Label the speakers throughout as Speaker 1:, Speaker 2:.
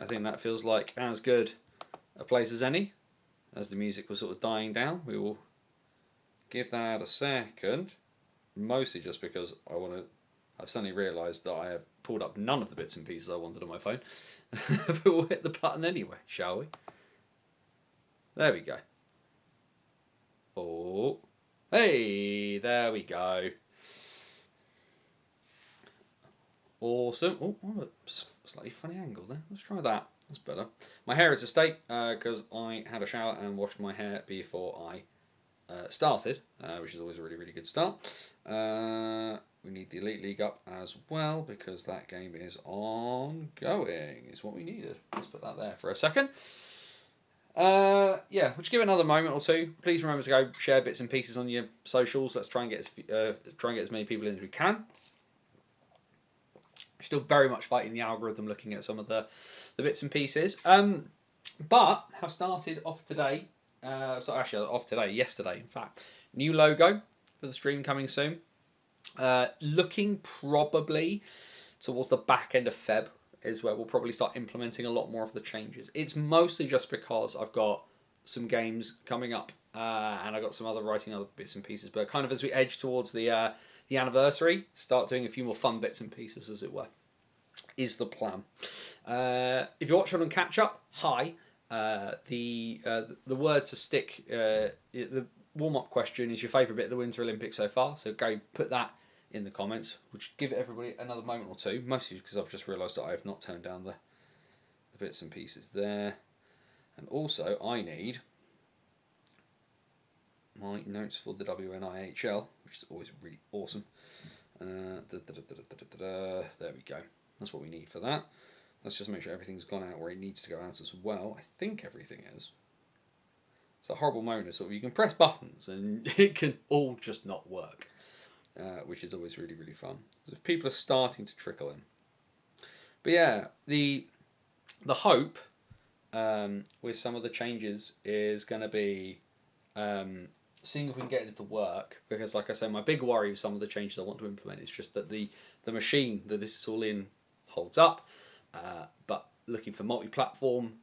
Speaker 1: I think that feels like as good a place as any. As the music was sort of dying down, we will give that a second. Mostly just because I've suddenly realised that I have pulled up none of the bits and pieces I wanted on my phone. But we'll hit the button anyway, shall we? There we go. Oh, hey, there we go. Awesome. Oh, a slightly funny angle there. Let's try that. That's better. My hair is a state because I had a shower and washed my hair before I started, which is always a really, really good start. We need the Elite League up as well because that game is ongoing, is what we needed. Let's put that there for a second. Yeah, we'll just give it another moment or two. Please remember to go share bits and pieces on your socials. Let's try and get as many people in as we can. Still very much fighting the algorithm, looking at some of the bits and pieces. But have started off today. Yesterday, in fact. New logo for the stream coming soon. Looking probably towards the back end of Feb is where we'll probably start implementing a lot more of the changes. It's mostly just because I've got some games coming up and I've got some writing other bits and pieces. But kind of as we edge towards the anniversary, start doing a few more fun bits and pieces, as it were, is the plan. If you're watching on catch up, hi. The word to stick, the warm up question is your favourite bit of the Winter Olympics so far. So go put that in the comments. Which give everybody another moment or two. Mostly because I've just realised that I have not turned down the bits and pieces there. And also I need my notes for the WNIHL, which is always really awesome. There we go. That's what we need for that. Let's just make sure everything's gone out where it needs to go out as well. I think everything is. It's a horrible moment of sort of you can press buttons and it can all just not work, which is always really, really fun. If people are starting to trickle in. But yeah, the hope with some of the changes is going to be seeing if we can get it to work, because like I say, my big worry with some of the changes I want to implement is just that the machine that this is all in holds up, but looking for multi-platform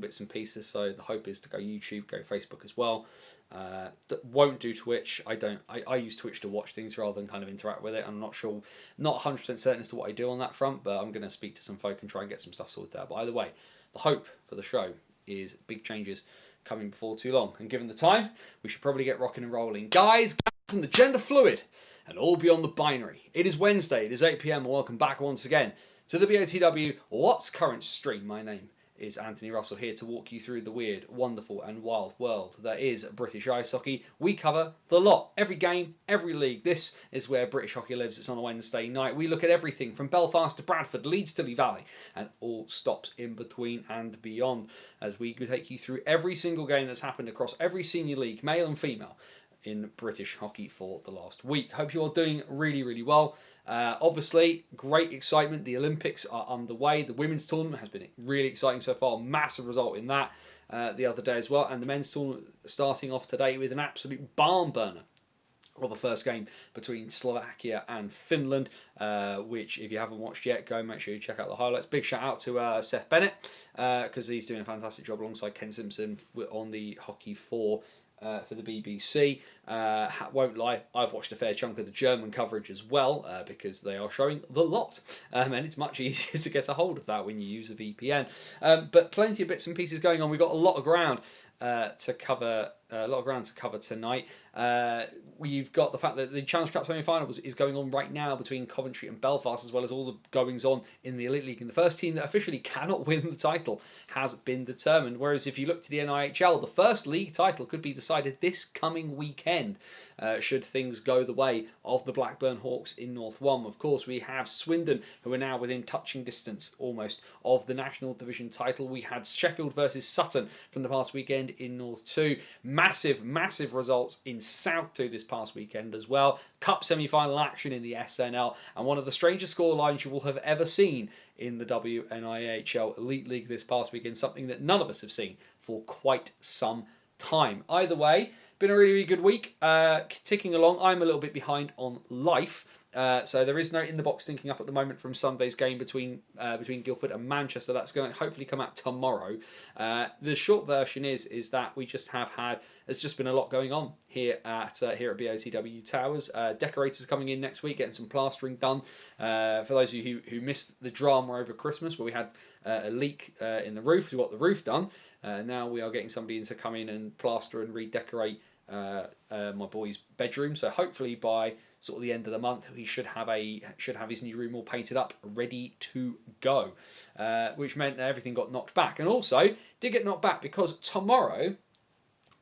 Speaker 1: bits and pieces. So the hope is to go YouTube, go Facebook as well. That won't do Twitch. I use Twitch to watch things rather than kind of interact with it. I'm not 100% certain as to what I do on that front, but I'm going to speak to some folk and try and get some stuff sorted out. But either way, the hope for the show is big changes coming before too long. And given the time, we should probably get rocking and rolling. Guys, and the gender fluid, and all beyond the binary. It is Wednesday, it is 8 PM, and welcome back once again to the BOTW What's Current stream. My name is Anthony Russell, here to walk you through the weird, wonderful and wild world that is British ice hockey. We cover the lot, every game, every league. This is where British hockey lives. It's on a Wednesday night. We look at everything from Belfast to Bradford, Leeds to Lee Valley, and all stops in between and beyond, as we take you through every single game that's happened across every senior league, male and female, in British hockey for the last week. Hope you are doing really, really well. Obviously, great excitement. The Olympics are underway. The women's tournament has been really exciting so far. Massive result in that the other day as well. And the men's tournament starting off today with an absolute barn burner of the first game between Slovakia and Finland, which if you haven't watched yet, go make sure you check out the highlights. Big shout out to Seth Bennett because he's doing a fantastic job alongside Ken Simpson on the Hockey 4 for the BBC. Won't lie, I've watched a fair chunk of the German coverage as well because they are showing the lot, and it's much easier to get a hold of that when you use a VPN. But plenty of bits and pieces going on. We've got a lot of ground to cover. A lot of ground to cover tonight. We've got the fact that the Challenge Cup semi-final is going on right now between Coventry and Belfast, as well as all the goings on in the Elite League. And the first team that officially cannot win the title has been determined. Whereas if you look to the NIHL, the first league title could be decided this coming weekend, should things go the way of the Blackburn Hawks in North 1. Of course, we have Swindon, who are now within touching distance almost of the National Division title. We had Sheffield versus Sutton from the past weekend in North 2. Massive results in South 2 this past weekend as well. Cup semi-final action in the SNL, and one of the strangest scorelines you will have ever seen in the WNIHL Elite League this past weekend, something that none of us have seen for quite some time. Either way, been a really, really good week. Ticking along. I'm a little bit behind on life. So there is no in the box thinking up at the moment from Sunday's game between Guildford and Manchester. That's going to hopefully come out tomorrow. The short version is that we just have had. There's just been a lot going on here at BOTW Towers. Decorators coming in next week, getting some plastering done. For those of you who missed the drama over Christmas, where we had a leak in the roof, we got the roof done. Now we are getting somebody in to come in and plaster and redecorate my boy's bedroom. So hopefully by sort of the end of the month, he should have his new room all painted up, ready to go. Which meant that everything got knocked back, and also did get knocked back because tomorrow,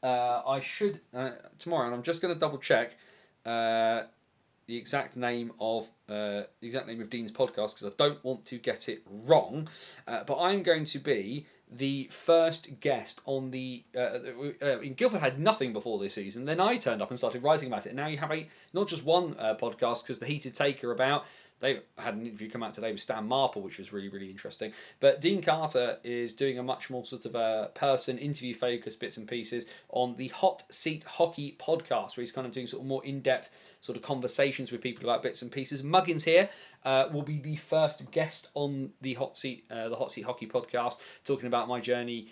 Speaker 1: tomorrow, and I'm just going to double check the exact name of Dean's podcast because I don't want to get it wrong. But I'm going to be the first guest on the Guildford had nothing before this season. Then I turned up and started writing about it. And now you have not just one podcast, because the Heated Take are about. They had an interview come out today with Stan Marple, which was really, really interesting. But Dean Carter is doing a much more sort of person interview focused bits and pieces on the Hot Seat Hockey podcast, where he's kind of doing sort of more in-depth sort of conversations with people about bits and pieces. Muggins here will be the first guest on the Hot Seat Hockey podcast, talking about my journey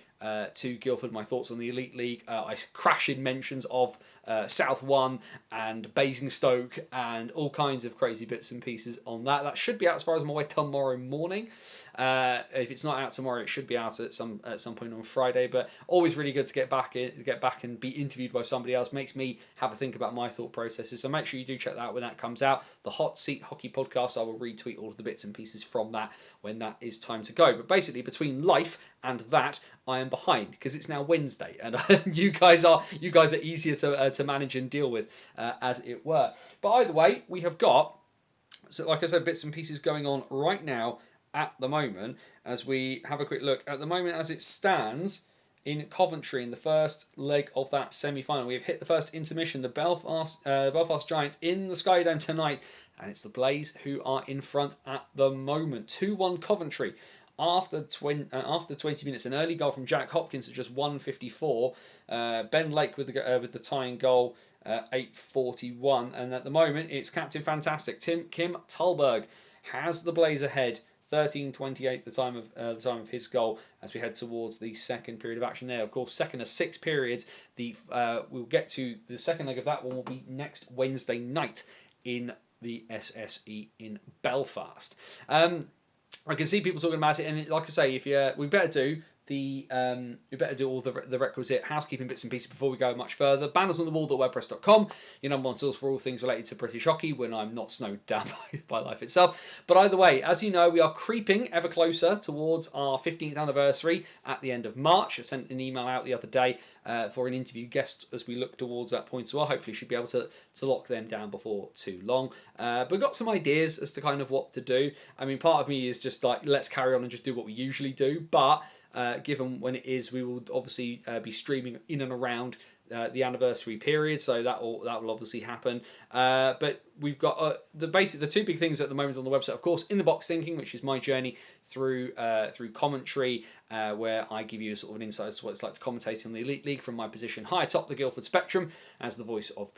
Speaker 1: to Guildford, my thoughts on the Elite League. I crash in mentions of South One and Basingstoke and all kinds of crazy bits and pieces on that. That should be out as far as I'm aware tomorrow morning. If it's not out tomorrow, it should be out at some point on Friday. But always really good to get back and be interviewed by somebody else. Makes me have a think about my thought processes. So make sure you do check that out when that comes out. The Hot Seat Hockey podcast. I will retweet all of the bits and pieces from that when that is time to go. But basically, between life and that, I am behind because it's now Wednesday, and you guys are easier to manage and deal with, as it were. But either way, we have got, so like I said, bits and pieces going on right now at the moment as we have a quick look. At the moment, as it stands in Coventry in the first leg of that semi-final, we have hit the first intermission. The Belfast Giants in the Sky Dome tonight, and it's the Blaze who are in front at the moment. 2-1 Coventry. After 20 minutes, an early goal from Jack Hopkins at just 1:54. Ben Lake with the tying goal, 8:41. And at the moment, it's Captain Fantastic Kim Tulberg has the Blaze ahead, 13:28 the time of his goal as we head towards the second period of action there. Of course, second of 6 periods. We'll get to the second leg of that one will be next Wednesday night in the SSE in Belfast. I can see people talking about it, and like I say, we better do all the requisite housekeeping bits and pieces before we go much further. Bannersonthewall.wordpress.com, your number one source for all things related to British hockey when I'm not snowed down by life itself. But either way, as you know, we are creeping ever closer towards our 15th anniversary at the end of March. I sent an email out the other day for an interview guest as we look towards that point as well. Hopefully should be able to lock them down before too long. But got some ideas as to kind of what to do. I mean, part of me is just like, let's carry on and just do what we usually do. But given when it is, we will obviously be streaming in and around the anniversary period, so that will obviously happen. But we've got the two big things at the moment on the website, of course, In the Box Thinking, which is my journey through commentary, where I give you sort of an insight as to what it's like to commentate on the Elite League from my position high atop the Guildford spectrum as the voice of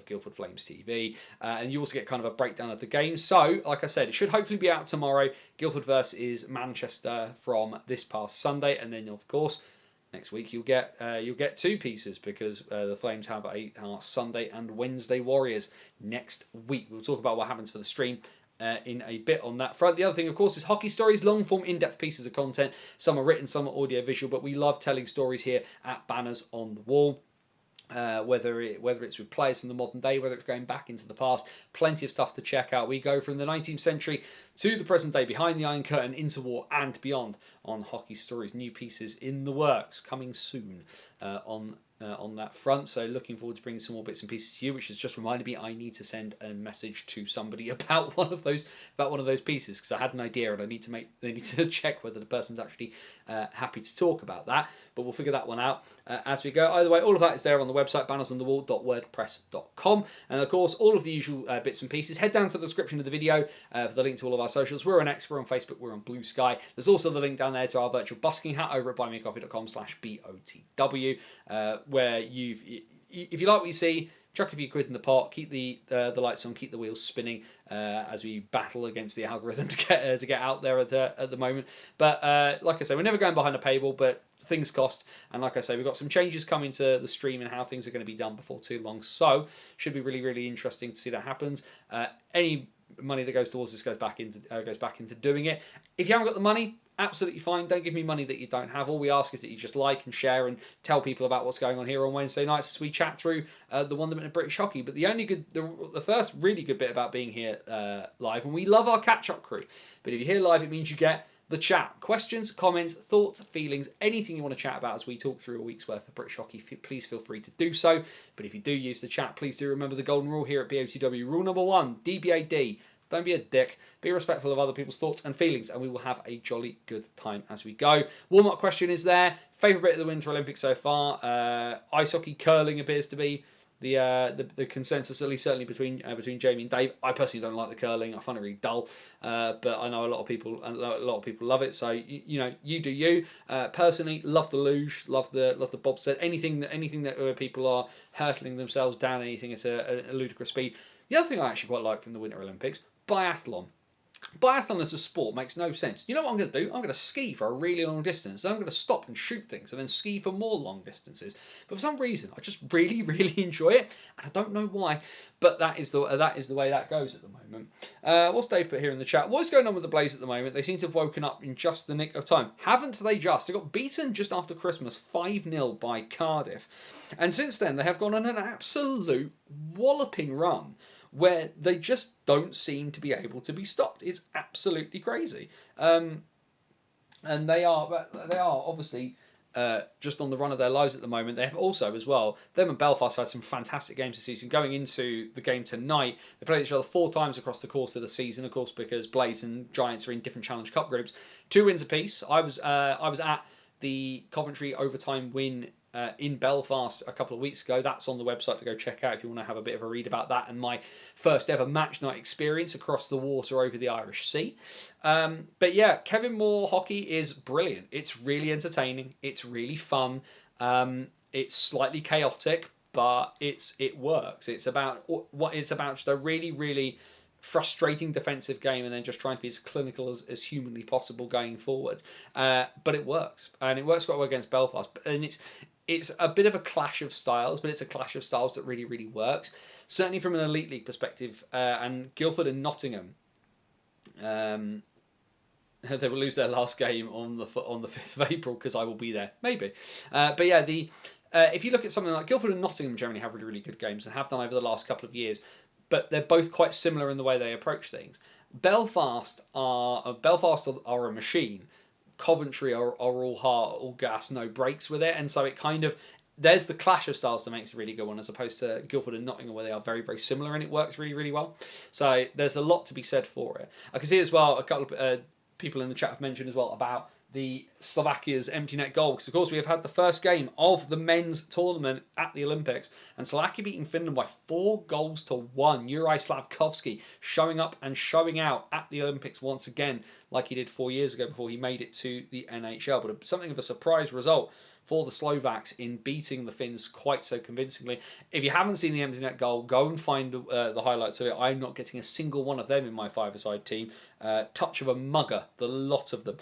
Speaker 1: Guildford Flames TV, and you also get kind of a breakdown of the game. So, like I said, it should hopefully be out tomorrow. Guildford versus Manchester from this past Sunday, and then of course next week you'll get 2 pieces because the Flames have a Sunday and Wednesday Warriors next week. We'll talk about what happens for the stream in a bit on that front. The other thing, of course, is Hockey Stories, long-form, in-depth pieces of content. Some are written, some are audio-visual, but we love telling stories here at Banners on the Wall. Whether it's with players from the modern day, whether it's going back into the past, plenty of stuff to check out. We go from the 19th century to the present day, behind the Iron Curtain, into war and beyond on Hockey Stories. New pieces in the works, coming soon on that front. So looking forward to bringing some more bits and pieces to you, which has just reminded me I need to send a message to somebody about one of those pieces, because I had an idea and they need to check whether the person's actually happy to talk about that. But we'll figure that one out as we go. Either way, all of that is there on the website, bannersonthewall.wordpress.com. And of course, all of the usual bits and pieces. Head down to the description of the video for the link to all of our socials. We're on X, we're on Facebook, we're on Blue Sky. There's also the link down there to our virtual busking hat over at buymeacoffee.com/BOTW, where if you like what you see, chuck a few quid in the pot, keep the lights on, keep the wheels spinning as we battle against the algorithm to get out there at the moment. But like I say, we're never going behind a paywall, but things cost. And like I say, we've got some changes coming to the stream and how things are going to be done before too long. So should be really, really interesting to see that happens. Any money that goes towards this goes back into doing it. If you haven't got the money, absolutely fine. Don't give me money that you don't have. All we ask is that you just like and share and tell people about what's going on here on Wednesday nights as we chat through the wonderment of British hockey. But the first really good bit about being here live, and we love our catch-up crew, but if you're here live, it means you get the chat. Questions, comments, thoughts, feelings, anything you want to chat about as we talk through a week's worth of British hockey, please feel free to do so. But if you do use the chat, please do remember the golden rule here at BOTW. Rule number 1, DBAD. Don't be a dick. Be respectful of other people's thoughts and feelings, and we will have a jolly good time as we go. Warm-up question is there. Favourite bit of the Winter Olympics so far? Ice hockey, curling appears to be the consensus, at least certainly between Jamie and Dave. I personally don't like the curling. I find it really dull. But I know a lot of people love it. So you do you. Personally, love the luge, love the bobsled. Anything that people are hurtling themselves down anything at a ludicrous speed. The other thing I actually quite like from the Winter Olympics, biathlon. Biathlon as a sport makes no sense. You know what I'm going to do? I'm going to ski for a really long distance. Then I'm going to stop and shoot things and then ski for more long distances. But for some reason, I just really, really enjoy it. And I don't know why, but that is the way that goes at the moment. What's Dave put here in the chat? What is going on with the Blaze at the moment? They seem to have woken up in just the nick of time. Haven't they just? They got beaten just after Christmas 5-0 by Cardiff. And since then, they have gone on an absolute walloping run where they just don't seem to be able to be stopped. It's absolutely crazy. And they are obviously just on the run of their lives at the moment. They have also, as well, them and Belfast have had some fantastic games this season. Going into the game tonight, they played each other 4 times across the course of the season, of course, because Blaze and Giants are in different Challenge Cup groups. 2 wins apiece. I was at the Coventry overtime win in Belfast a couple of weeks ago. That's on the website to go check out if you want to have a bit of a read about that and my first ever match night experience across the water over the Irish Sea. But yeah, Kevin Moore hockey is brilliant. It's really entertaining. It's really fun. It's slightly chaotic, but it works. It's about just a really, really frustrating defensive game and then just trying to be as clinical as humanly possible going forward. But it works. And it works quite well against Belfast. And it's a bit of a clash of styles, but it's a clash of styles that really, really works. Certainly from an Elite League perspective, and Guildford and Nottingham, they will lose their last game on the 5th of April because I will be there, maybe. But yeah, if you look at something like Guildford and Nottingham, generally have really, really good games and have done over the last couple of years, but they're both quite similar in the way they approach things. Belfast are a machine. Coventry are all heart, all gas, no brakes with it, and so it kind of there's the clash of styles that makes a really good one, as opposed to Guildford and Nottingham where they are very, very similar and it works really, really well. So there's a lot to be said for it. I can see as well a couple of people in the chat have mentioned as well about the Slovakia's empty net goal, because of course we have had the first game of the men's tournament at the Olympics, and Slovakia beating Finland by 4-1. Juraj Slavkovsky showing up and showing out at the Olympics once again, like he did 4 years ago before he made it to the NHL. But something of a surprise result for the Slovaks in beating the Finns quite so convincingly. If you haven't seen the empty net goal, go and find the highlights of it. I'm not getting a single one of them in my five-a-side team. Touch of a mugger, the lot of them.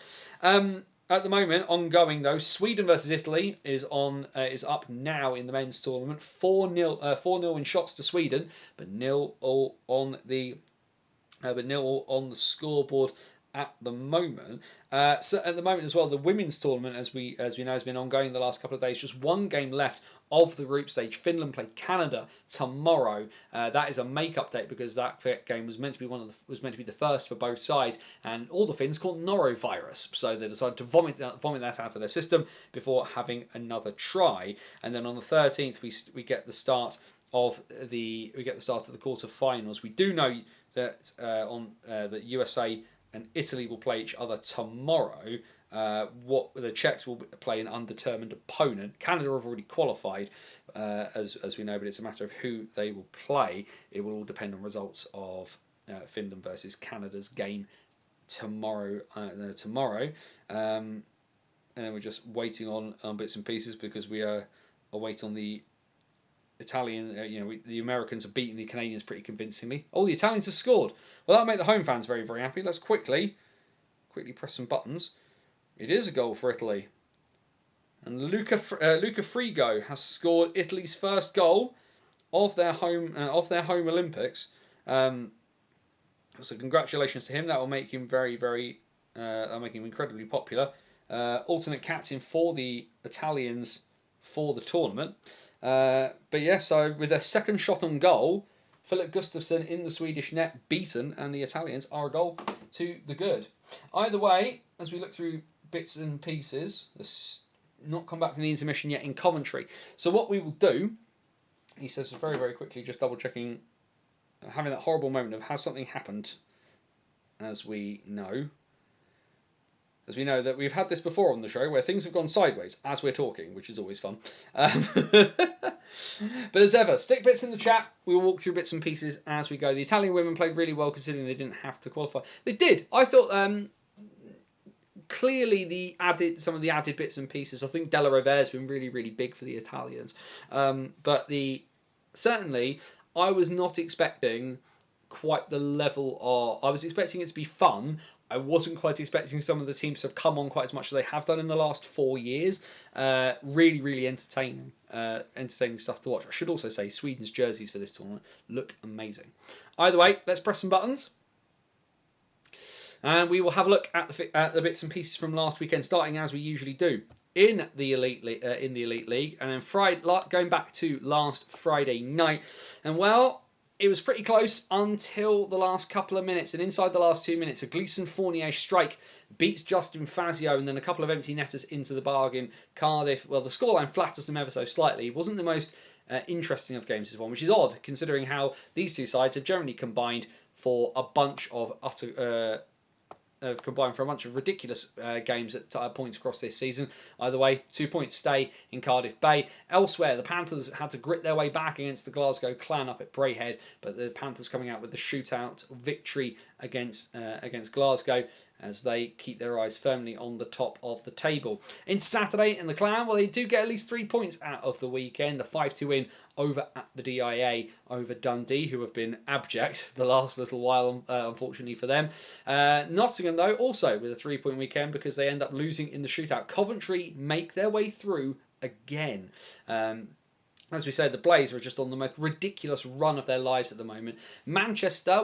Speaker 1: At the moment, ongoing though, Sweden versus Italy is up now in the men's tournament. 4-0 in shots to Sweden, but 0 on the scoreboard at the moment. So at the moment as well, the women's tournament, as we know, has been ongoing the last couple of days. Just one game left of the group stage. Finland play Canada tomorrow. That is a make-up date because that game was meant to be the first for both sides, and all the Finns caught norovirus, so they decided to vomit that out of their system before having another try. And then on the 13th, we get the start of the quarterfinals. We do know that that USA and Italy will play each other tomorrow. What the Czechs will play an undetermined opponent. Canada have already qualified, as we know, but it's a matter of who they will play. It will all depend on results of Finland versus Canada's game tomorrow. And then we're just waiting on bits and pieces because we await on the Italian, the Americans have beaten the Canadians pretty convincingly. Oh, the Italians have scored. Well, that'll make the home fans very, very happy. Let's quickly press some buttons. It is a goal for Italy. And Luca Frigo has scored Italy's first goal of their home Olympics. So congratulations to him. That will make him very, very. That'll make him incredibly popular. Alternate captain for the Italians for the tournament. But yeah, so with their second shot on goal, Philip Gustafsson in the Swedish net beaten, and the Italians are a goal to the good. Either way, as we look through bits and pieces, let's not come back from the intermission yet in commentary. So what we will do, he says very, very quickly, just double checking, having that horrible moment of has something happened, as we know. As we know that we've had this before on the show where things have gone sideways as we're talking, which is always fun. But as ever, stick bits in the chat. We'll walk through bits and pieces as we go. The Italian women played really well considering they didn't have to qualify. They did. I thought clearly some of the added bits and pieces. I think Della Rovere has been really, really big for the Italians. But certainly I was not expecting quite the level of. I was expecting it to be fun. I wasn't quite expecting some of the teams to have come on quite as much as they have done in the last 4 years. Really, really entertaining stuff to watch. I should also say Sweden's jerseys for this tournament look amazing. Either way, let's press some buttons. And we will have a look at the bits and pieces from last weekend, starting as we usually do in the Elite League, and then going back to last Friday night. And well, it was pretty close until the last couple of minutes, and inside the last 2 minutes, a Gleeson Fournier strike beats Justin Fazio, and then a couple of empty netters into the bargain. Cardiff, well, the scoreline flatters them ever so slightly. It wasn't the most interesting of games this one, which is odd considering how these two sides have generally combined for a bunch of ridiculous games at points across this season. Either way, 2 points stay in Cardiff Bay. Elsewhere, the Panthers had to grit their way back against the Glasgow Clan up at Braehead, but the Panthers coming out with the shootout victory against Glasgow as they keep their eyes firmly on the top of the table. In Saturday in the Clan, well, they do get at least 3 points out of the weekend. The 5-2 win over at the DIA over Dundee, who have been abject the last little while, unfortunately for them. Nottingham, though, also with a 3-point weekend because they end up losing in the shootout. Coventry make their way through again. As we said, the Blaze are just on the most ridiculous run of their lives at the moment. Manchester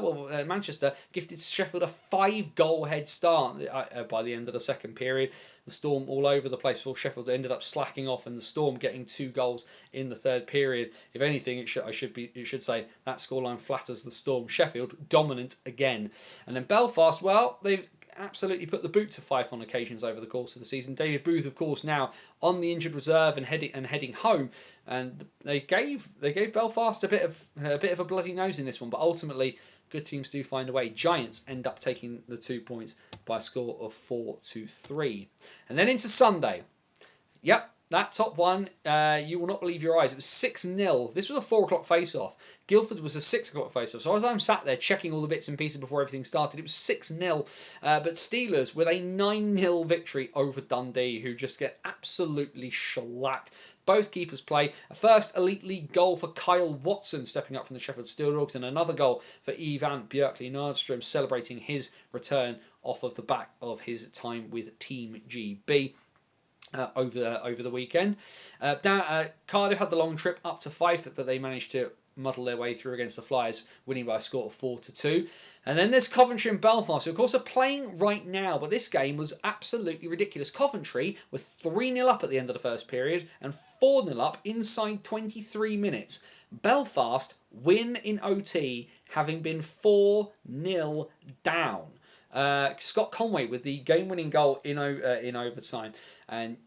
Speaker 1: gifted Sheffield a 5-goal head start by the end of the second period. The Storm all over the place. Well, Sheffield ended up slacking off, and the Storm getting 2 goals in the third period. If anything, it should say that scoreline flatters the Storm. Sheffield dominant again, and then Belfast. Well, they've absolutely put the boot to Fife on occasions over the course of the season. David Booth, of course, now on the injured reserve and heading home, and they gave Belfast a bit of a bloody nose in this one. But ultimately, good teams do find a way. Giants end up taking the 2 points by a score of 4-3, and then into Sunday. Yep. That top one, you will not believe your eyes. It was 6-0. This was a 4 o'clock face-off. Guildford was a 6 o'clock face-off. So as I'm sat there checking all the bits and pieces before everything started, it was 6-0. But Steelers with a 9-0 victory over Dundee, who just get absolutely shellacked. Both keepers play. A first Elite League goal for Kyle Watson, stepping up from the Sheffield Steel Dogs, and another goal for Ivan Björkley-Nordstrom, celebrating his return off of the back of his time with Team GB. Over the weekend. Cardiff had the long trip up to Fife, but they managed to muddle their way through against the Flyers, winning by a score of 4-2. And then there's Coventry and Belfast, who of course are playing right now, but this game was absolutely ridiculous. Coventry were 3-0 up at the end of the first period and 4-0 up inside 23 minutes. Belfast win in OT, having been 4-0 down. Scott Conway with the game-winning goal in overtime, and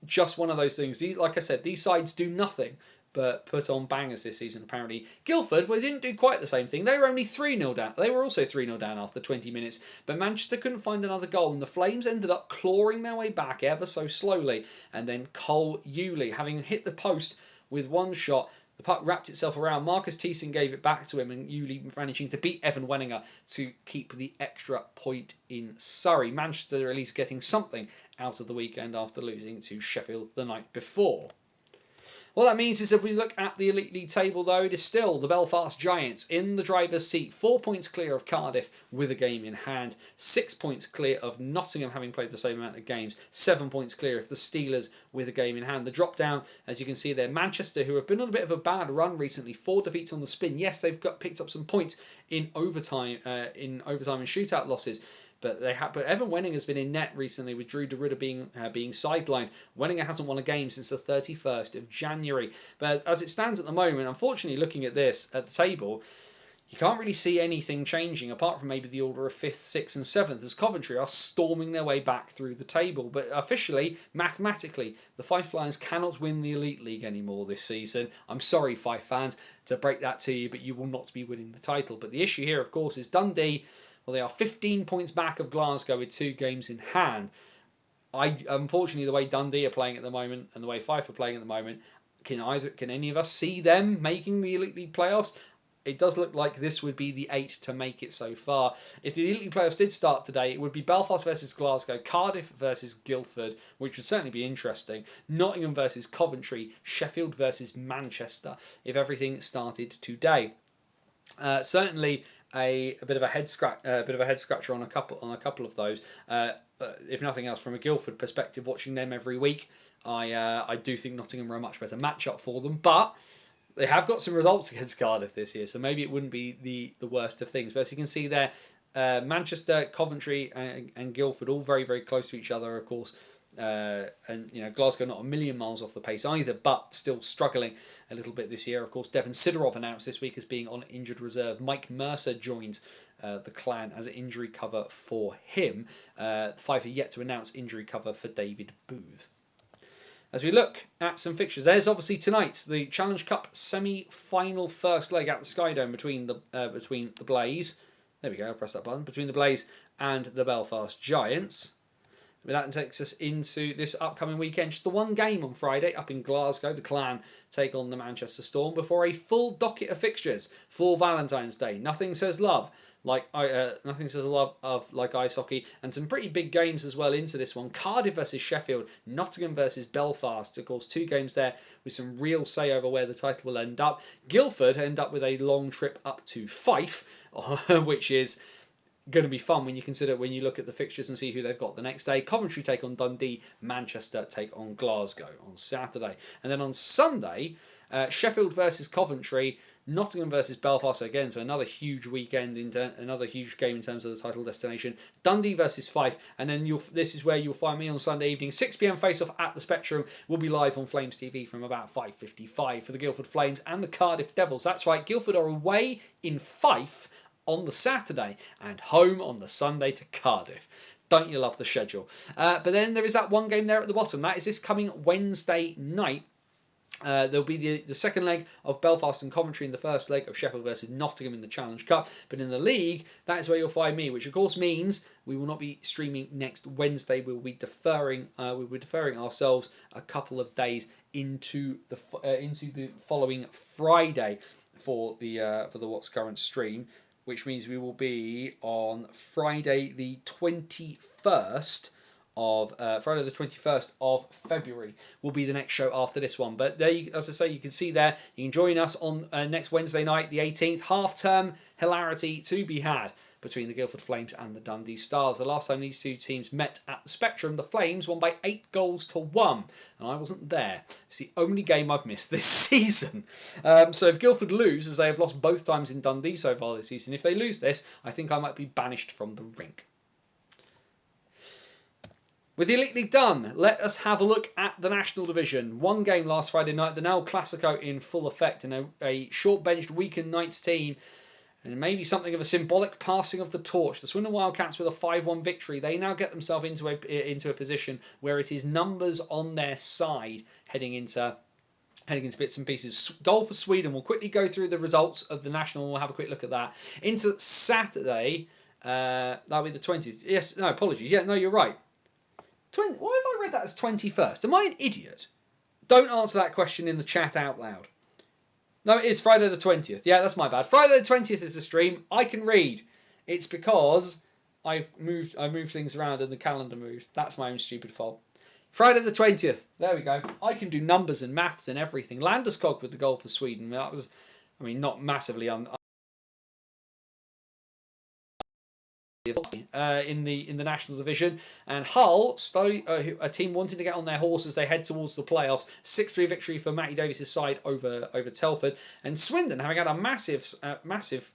Speaker 1: just one of those things. Like I said, these sides do nothing but put on bangers this season. Apparently, Guildford, well, they didn't do quite the same thing. They were only 3-0 down. They were also 3-0 down after 20 minutes, but Manchester couldn't find another goal, and the Flames ended up clawing their way back ever so slowly. And then Cole Yulee, having hit the post with one shot, the puck wrapped itself around. Marcus Thiessen gave it back to him, and Yulee managing to beat Evan Wenninger to keep the extra point in Surrey. Manchester at least getting something out of the weekend after losing to Sheffield the night before. What that means is if we look at the Elite League table, though, it is still the Belfast Giants in the driver's seat, 4 points clear of Cardiff with a game in hand, 6 points clear of Nottingham having played the same amount of games, 7 points clear of the Steelers with a game in hand. The drop down, as you can see there, Manchester, who have been on a bit of a bad run recently, 4 defeats on the spin. Yes, they've picked up some points in overtime and shootout losses. But Evan Wenninger has been in net recently with Drew Derrida being sidelined. Wenninger hasn't won a game since the 31st of January. But as it stands at the moment, unfortunately, looking at this at the table, you can't really see anything changing apart from maybe the order of 5th, 6th and 7th as Coventry are storming their way back through the table. But officially, mathematically, the Fife Lions cannot win the Elite League anymore this season. I'm sorry, Fife fans, to break that to you, but you will not be winning the title. But the issue here, of course, is Dundee. Well, they are 15 points back of Glasgow with 2 games in hand. Unfortunately, the way Dundee are playing at the moment and the way Fife are playing at the moment, can any of us see them making the Elite League playoffs? It does look like this would be the 8 to make it so far. If the Elite League playoffs did start today, it would be Belfast versus Glasgow, Cardiff versus Guildford, which would certainly be interesting, Nottingham versus Coventry, Sheffield versus Manchester, if everything started today. Certainly a bit of a head scratcher on a couple of those. If nothing else, from a Guildford perspective, watching them every week, I do think Nottingham are a much better matchup for them, but they have got some results against Cardiff this year, so maybe it wouldn't be the worst of things. But as you can see there, Manchester, Coventry, and Guildford all very, very close to each other, of course. And Glasgow not a million miles off the pace either, but still struggling a little bit this year. Of course, Devon Sidorov announced this week as being on injured reserve. Mike Mercer joins the clan as an injury cover for him. Fife are yet to announce injury cover for David Booth. As we look at some fixtures, there's obviously tonight the Challenge Cup semi-final first leg at the Skydome between the Blaze. There we go. I'll press that button between the Blaze and the Belfast Giants. That takes us into this upcoming weekend. Just the one game on Friday up in Glasgow. The Clan take on the Manchester Storm before a full docket of fixtures for Valentine's Day. Nothing says love like ice hockey, and some pretty big games as well into this one. Cardiff versus Sheffield, Nottingham versus Belfast. Of course, 2 games there with some real say over where the title will end up. Guildford end up with a long trip up to Fife, which is going to be fun when you look at the fixtures and see who they've got the next day. Coventry take on Dundee, Manchester take on Glasgow on Saturday, and then on Sunday, Sheffield versus Coventry, Nottingham versus Belfast again, so another huge weekend, another huge game in terms of the title destination. Dundee versus Fife, and then this is where you'll find me on Sunday evening, 6 p.m. face-off at the Spectrum. We'll be live on Flames TV from about 5:55 for the Guildford Flames and the Cardiff Devils. That's right, Guildford are away in Fife on the Saturday and home on the Sunday to Cardiff. Don't you love the schedule? But then there is that one game there at the bottom. That is this coming Wednesday night. There'll be the second leg of Belfast and Coventry in the first leg of Sheffield versus Nottingham in the Challenge Cup. But in the league, that is where you'll find me, which of course means we will not be streaming next Wednesday. We'll be deferring ourselves a couple of days into the following Friday for the What's Current stream, which means we will be on Friday the 21st of February will be the next show after this one. But there, as I say, you can see there, you can join us on next Wednesday night, the 18th. Half-term hilarity to be had between the Guildford Flames and the Dundee Stars. The last time these two teams met at the Spectrum, the Flames won by 8-1, and I wasn't there. It's the only game I've missed this season. So if Guildford lose, as they have lost both times in Dundee so far this season, if they lose this, I think I might be banished from the rink. With the Elite League done, let us have a look at the National Division. One game last Friday night, the now Classico in full effect, and a short-benched Weekend Knights team, and maybe something of a symbolic passing of the torch. The Swindon Wildcats with a 5-1 victory. They now get themselves into a position where it is numbers on their side heading into bits and pieces. Goal for Sweden. We'll quickly go through the results of the National. We'll have a quick look at that. Into Saturday, that'll be the 20th. Yes, no, apologies. Yeah, no, you're right. Why have I read that as 21st? Am I an idiot? Don't answer that question in the chat out loud. No, it is Friday the 20th. Yeah, that's my bad. Friday the 20th is the stream. I can read. It's because I moved things around and the calendar moved. That's my own stupid fault. Friday the 20th. There we go. I can do numbers and maths and everything. Landeskog with the goal for Sweden. That was, I mean, not massively in the national division, and Hull, a team wanting to get on their horse as they head towards the playoffs. 6-3 victory for Matty Davies' side over Telford, and Swindon having had a massive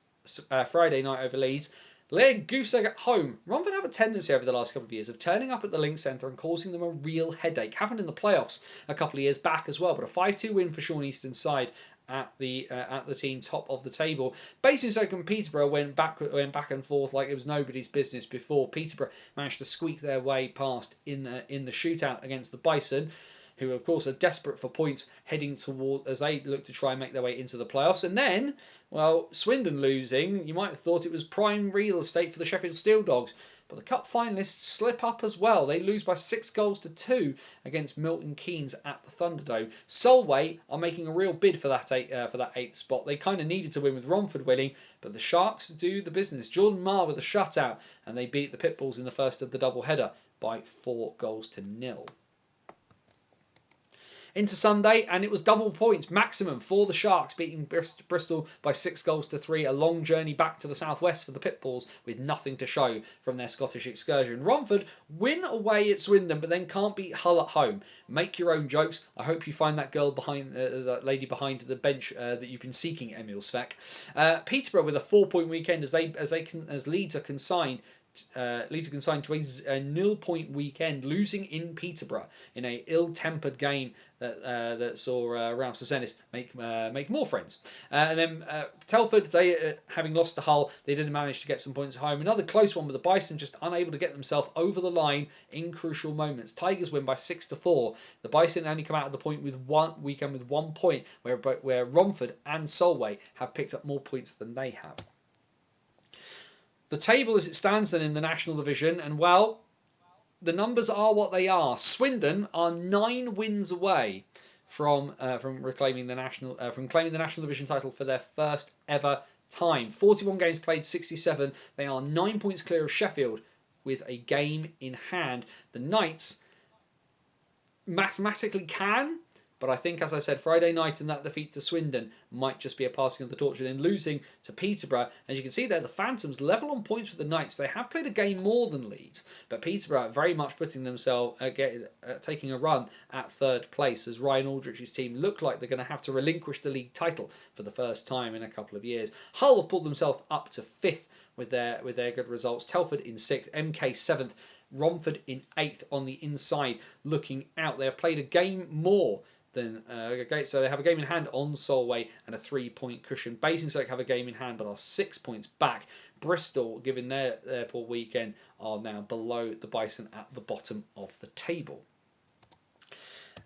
Speaker 1: Friday night over Leeds. Leg goose egg at home. Romford have a tendency over the last couple of years of turning up at the Link Centre and causing them a real headache. Happened in the playoffs a couple of years back as well, but a 5-2 win for Sean Easton's side at the team top of the table. Basingstoke and Peterborough went back and forth like it was nobody's business before. Peterborough managed to squeak their way past in the shootout against the Bison, who of course are desperate for points heading toward as they look to try and make their way into the playoffs. And then, well, Swindon losing, you might have thought it was prime real estate for the Sheffield Steel Dogs. But the cup finalists slip up as well. They lose by 6-2 against Milton Keynes at the Thunderdome. Solway are making a real bid for that eighth spot. They kind of needed to win with Romford winning, but the Sharks do the business. Jordan Marr with a shutout, and they beat the Pitbulls in the first of the double-header by 4-0. Into Sunday, and it was double points maximum for the Sharks, beating Bristol by 6-3. A long journey back to the southwest for the Pitbulls with nothing to show from their Scottish excursion. Romford win away at Swindon, but then can't beat Hull at home. Make your own jokes. I hope you find that girl behind that lady behind the bench that you've been seeking, Emil Svek. Peterborough with a 4-point weekend as Leeds are consigned. To a 0-point weekend, losing in Peterborough in a ill-tempered game that saw Ralph Sesenis make more friends. And then Telford, they having lost to Hull, they didn't manage to get some points at home. Another close one with the Bison just unable to get themselves over the line in crucial moments. Tigers win by 6-4. The Bison only come out of the point with 1 point, where Romford and Solway have picked up more points than they have. The table as it stands then in the National Division, and well, the numbers are what they are. Swindon are 9 wins away from claiming the National Division title for their first ever time. 41 games played, 67. They are 9 points clear of Sheffield with a game in hand. The Knights mathematically can, but I think, as I said, Friday night and that defeat to Swindon might just be a passing of the torch. And then losing to Peterborough, as you can see there, the Phantoms level on points with the Knights. They have played a game more than Leeds, but Peterborough very much putting themselves, taking a run at third place as Ryan Aldrich's team look like they're going to have to relinquish the league title for the first time in a couple of years. Hull have pulled themselves up to 5th with their good results. Telford in 6th, MK 7th, Romford in 8th on the inside looking out. They have played a game more than so they have a game in hand on Solway and a 3-point cushion. Basingstoke have a game in hand but are 6 points back. Bristol, given their poor weekend, are now below the Bison at the bottom of the table.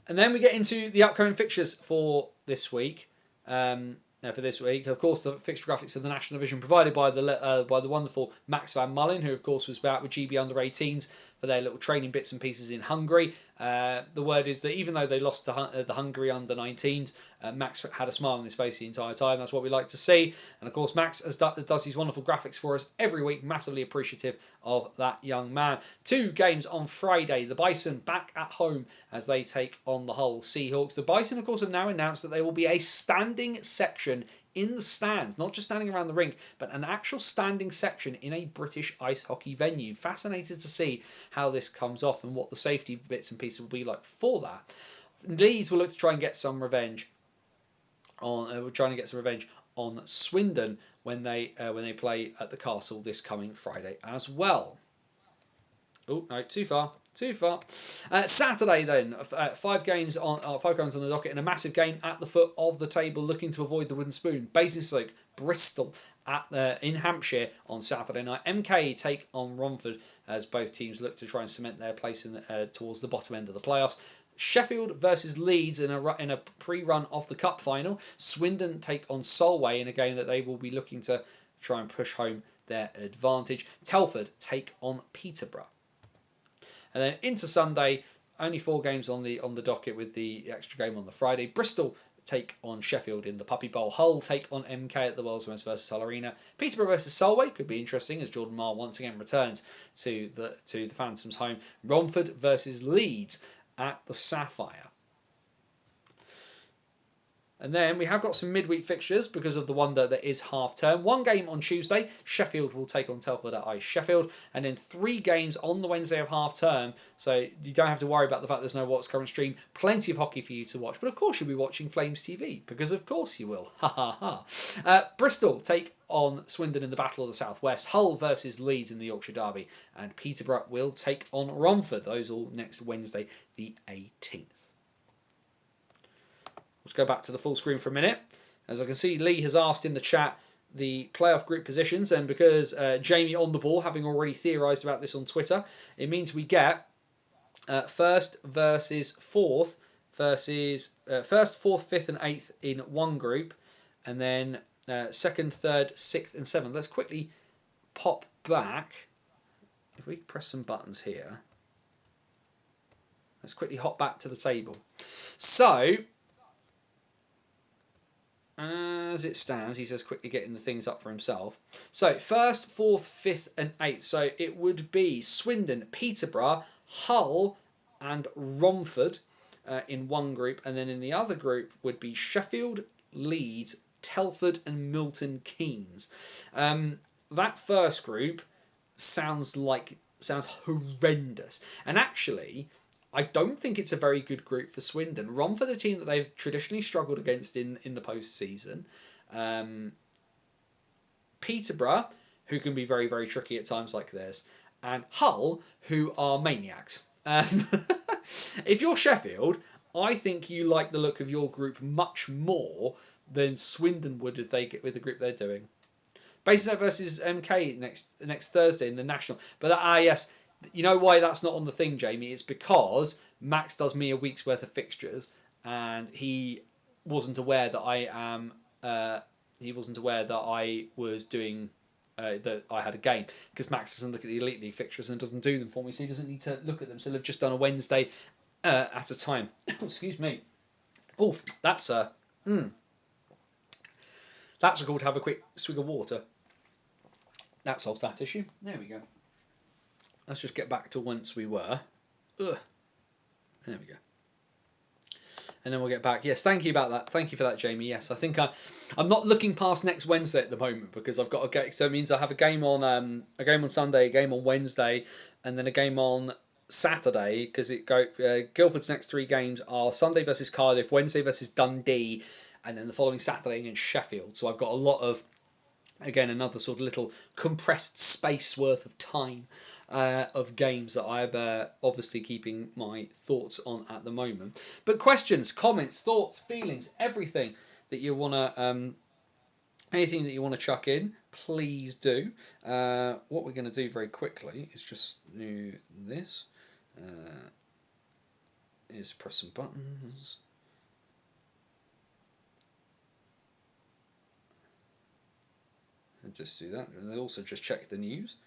Speaker 1: And then we get into the upcoming fixtures for this week. Of course, the fixture graphics of the National Division provided by the wonderful Max Van Mullen, who of course was out with GB Under-18s for their little training bits and pieces in Hungary. The word is that even though they lost to the Hungary Under-19s, Max had a smile on his face the entire time. That's what we like to see. And of course, Max does these wonderful graphics for us every week. Massively appreciative of that young man. 2 games on Friday. The Bison back at home as they take on the Hull Seahawks. The Bison, of course, have now announced that there will be a standing section in the stands, not just standing around the rink, but an actual standing section in a British ice hockey venue. Fascinated to see how this comes off and what the safety bits and pieces will be like for that. Leeds will look to try and get some revenge on Swindon when they play at the Castle this coming Friday as well. Oh no, too far. Saturday then, 5 games on the docket in a massive game at the foot of the table, looking to avoid the wooden spoon. Basingstoke, Bristol in Hampshire on Saturday night. MK take on Romford as both teams look to try and cement their place towards the bottom end of the playoffs. Sheffield versus Leeds in a pre-run of the cup final. Swindon take on Solway in a game that they will be looking to try and push home their advantage. Telford take on Peterborough. And then into Sunday, only 4 games on the docket with the extra game on the Friday. Bristol take on Sheffield in the Puppy Bowl. Hull take on MK at the World's Most versus Hull Arena. Peterborough versus Solway could be interesting as Jordan Marr once again returns to the Phantoms' home. Romford versus Leeds. at the Sapphire. And then we have got some midweek fixtures because of the wonder that is half term. One game on Tuesday, Sheffield will take on Telford at Ice Sheffield, and then 3 games on the Wednesday of half term. So you don't have to worry about the fact there's no What's Current stream. Plenty of hockey for you to watch, but of course you'll be watching Flames TV because of course you will. Ha ha ha. Bristol take on Swindon in the Battle of the Southwest. Hull versus Leeds in the Yorkshire Derby, and Peterborough will take on Romford. Those all next Wednesday, the 18th. Let's go back to the full screen for a minute. As I can see, Lee has asked in the chat the playoff group positions, and because Jamie on the ball, having already theorised about this on Twitter, it means we get first versus fourth versus first, fourth, fifth, and eighth in one group, and then second, third, sixth, and seventh. Let's quickly pop back. If we press some buttons here, let's quickly hop back to the table. So, as it stands, he says quickly getting the things up for himself. So, first, fourth, fifth, and eighth. So, it would be Swindon, Peterborough, Hull, and Romford in one group. And then in the other group would be Sheffield, Leeds, Telford, and Milton Keynes. That first group sounds horrendous. And actually, I don't think it's a very good group for Swindon. Romford, a team that they've traditionally struggled against in the postseason. Peterborough, who can be very, very tricky at times like this. And Hull, who are maniacs. If you're Sheffield, I think you like the look of your group much more than Swindon would if they get with the group they're doing. Basingstoke versus MK next Thursday in the National. But yes, you know why that's not on the thing, Jamie? It's because Max does me a week's worth of fixtures, and he wasn't aware that I am. He wasn't aware that I was doing. That I had a game, because Max doesn't look at the Elite League fixtures and doesn't do them for me, so he doesn't need to look at them. So they've just done a Wednesday at a time. Excuse me. Oh, that's a call to have a quick swig of water. That solves that issue. There we go. Let's just get back to whence we were. Ugh. There we go. And then we'll get back. Yes, thank you about that. Thank you for that, Jamie. Yes, I think I'm not looking past next Wednesday at the moment because I've got a game. So it means I have a game on Sunday, a game on Wednesday, and then a game on Saturday because Guildford's next 3 games are Sunday versus Cardiff, Wednesday versus Dundee, and then the following Saturday against Sheffield. So I've got a lot of, again, another sort of little compressed space worth of time of games that I'm obviously keeping my thoughts on at the moment. But questions, comments, thoughts, feelings, everything that you want to, anything that you want to chuck in, please do. What we're going to do very quickly is just do this. Is press some buttons. And just do that. And then also just check the news.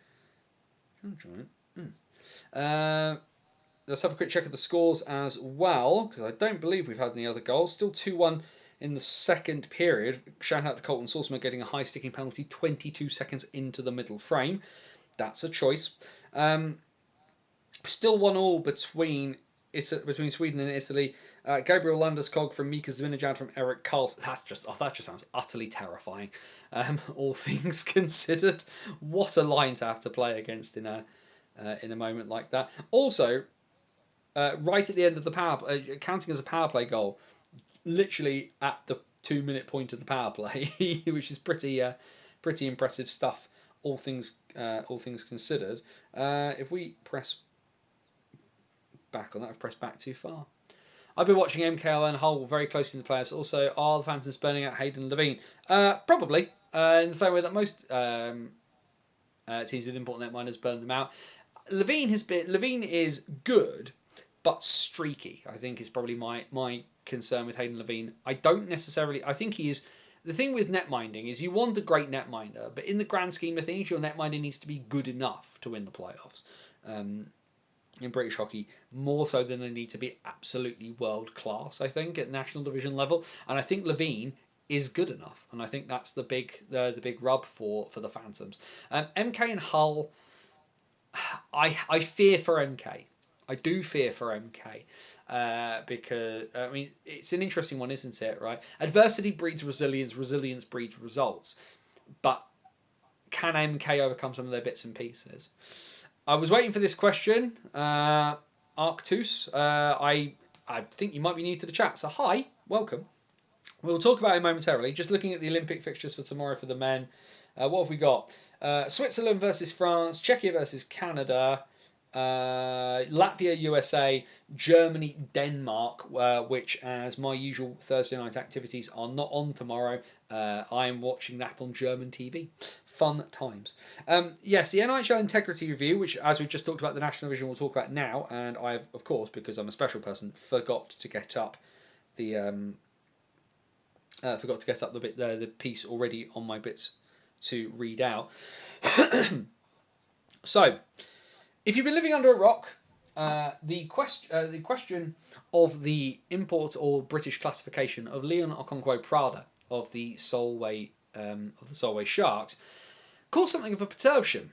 Speaker 1: Let's have a quick check of the scores as well, because I don't believe we've had any other goals. Still 2-1 in the second period. Shout out to Colton Sauceman getting a high sticking penalty 22 seconds into the middle frame. That's a choice. Still 1-1 between Sweden and Italy. Gabriel Landeskog from Mika Zibanejad from Eric Karlsson. That just sounds utterly terrifying. All things considered, what a line to have to play against in a moment like that. Also, right at the end of the power play, counting as a power play goal, literally at the 2-minute point of the power play, which is pretty impressive stuff. All things considered. If we press back on that, I've pressed back too far. I've been watching MKL and Hull very closely in the playoffs. Also, are the Phantoms burning out Hayden Levine? Probably. In the same way that most teams with important netminders burn them out. Levine is good, but streaky. I think is probably my concern with Hayden Levine. I think he is. The thing with netminding is you want a great netminder, but in the grand scheme of things, your netminder needs to be good enough to win the playoffs. In British hockey, more so than they need to be absolutely world class, I think, at national division level. And I think Levine is good enough, and I think that's the big rub for the Phantoms. MK and Hull, I fear for MK. I do fear for MK. Because I mean, it's an interesting one, isn't it? Right? Adversity breeds resilience. Resilience breeds results. But can MK overcome some of their bits and pieces? I was waiting for this question, Arctus. I think you might be new to the chat, so hi, welcome. We'll talk about it momentarily. Just looking at the Olympic fixtures for tomorrow for the men. What have we got? Switzerland versus France, Czechia versus Canada, Latvia, USA, Germany, Denmark, which, as my usual Thursday night activities are not on tomorrow, I am watching that on German TV. Fun times. Yes, the NIHL Integrity Review, which, as we've just talked about, the National Division we'll talk about now, and I've, of course, because I'm a special person, forgot to get up the the piece already on my bits to read out. So, if you've been living under a rock, the question of the import or British classification of Leon Okonkwo-Prada of the Solway Sharks caused something of a perturbation.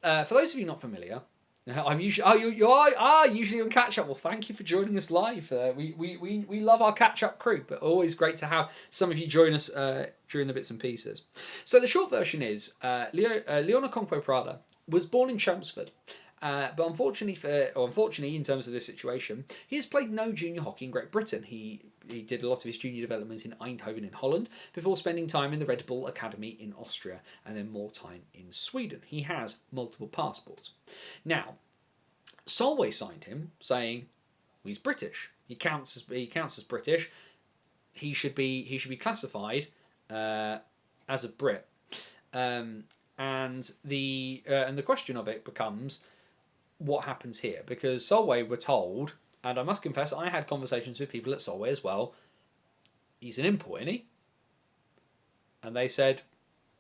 Speaker 1: For those of you not familiar, I'm usually you are usually on catch up. Well, thank you for joining us live. We love our catch up crew, but always great to have some of you join us during the bits and pieces. So the short version is Leon Okonkwo-Prada was born in Chelmsford. But unfortunately, in terms of this situation, he has played no junior hockey in Great Britain. He did a lot of his junior development in Eindhoven in Holland before spending time in the Red Bull Academy in Austria and then more time in Sweden. He has multiple passports. Now, Solway signed him saying he's British. He counts as British. He should be classified as a Brit. And the question of it becomes, what happens here? Because Solway were told, and I must confess, I had conversations with people at Solway as well. He's an import, isn't he? And they said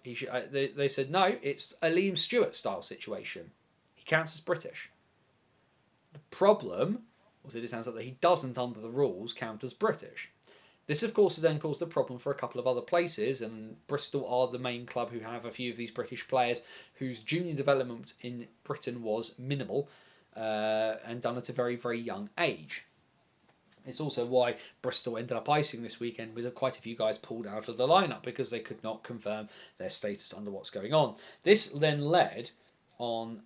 Speaker 1: he should. They said no. It's a Liam Stewart style situation. He counts as British. The problem was that it sounds like that he doesn't, under the rules, count as British. This, of course, has then caused a problem for a couple of other places, and Bristol are the main club who have a few of these British players whose junior development in Britain was minimal and done at a very, very young age. It's also why Bristol ended up icing this weekend with quite a few guys pulled out of the lineup because they could not confirm their status under what's going on. This then led on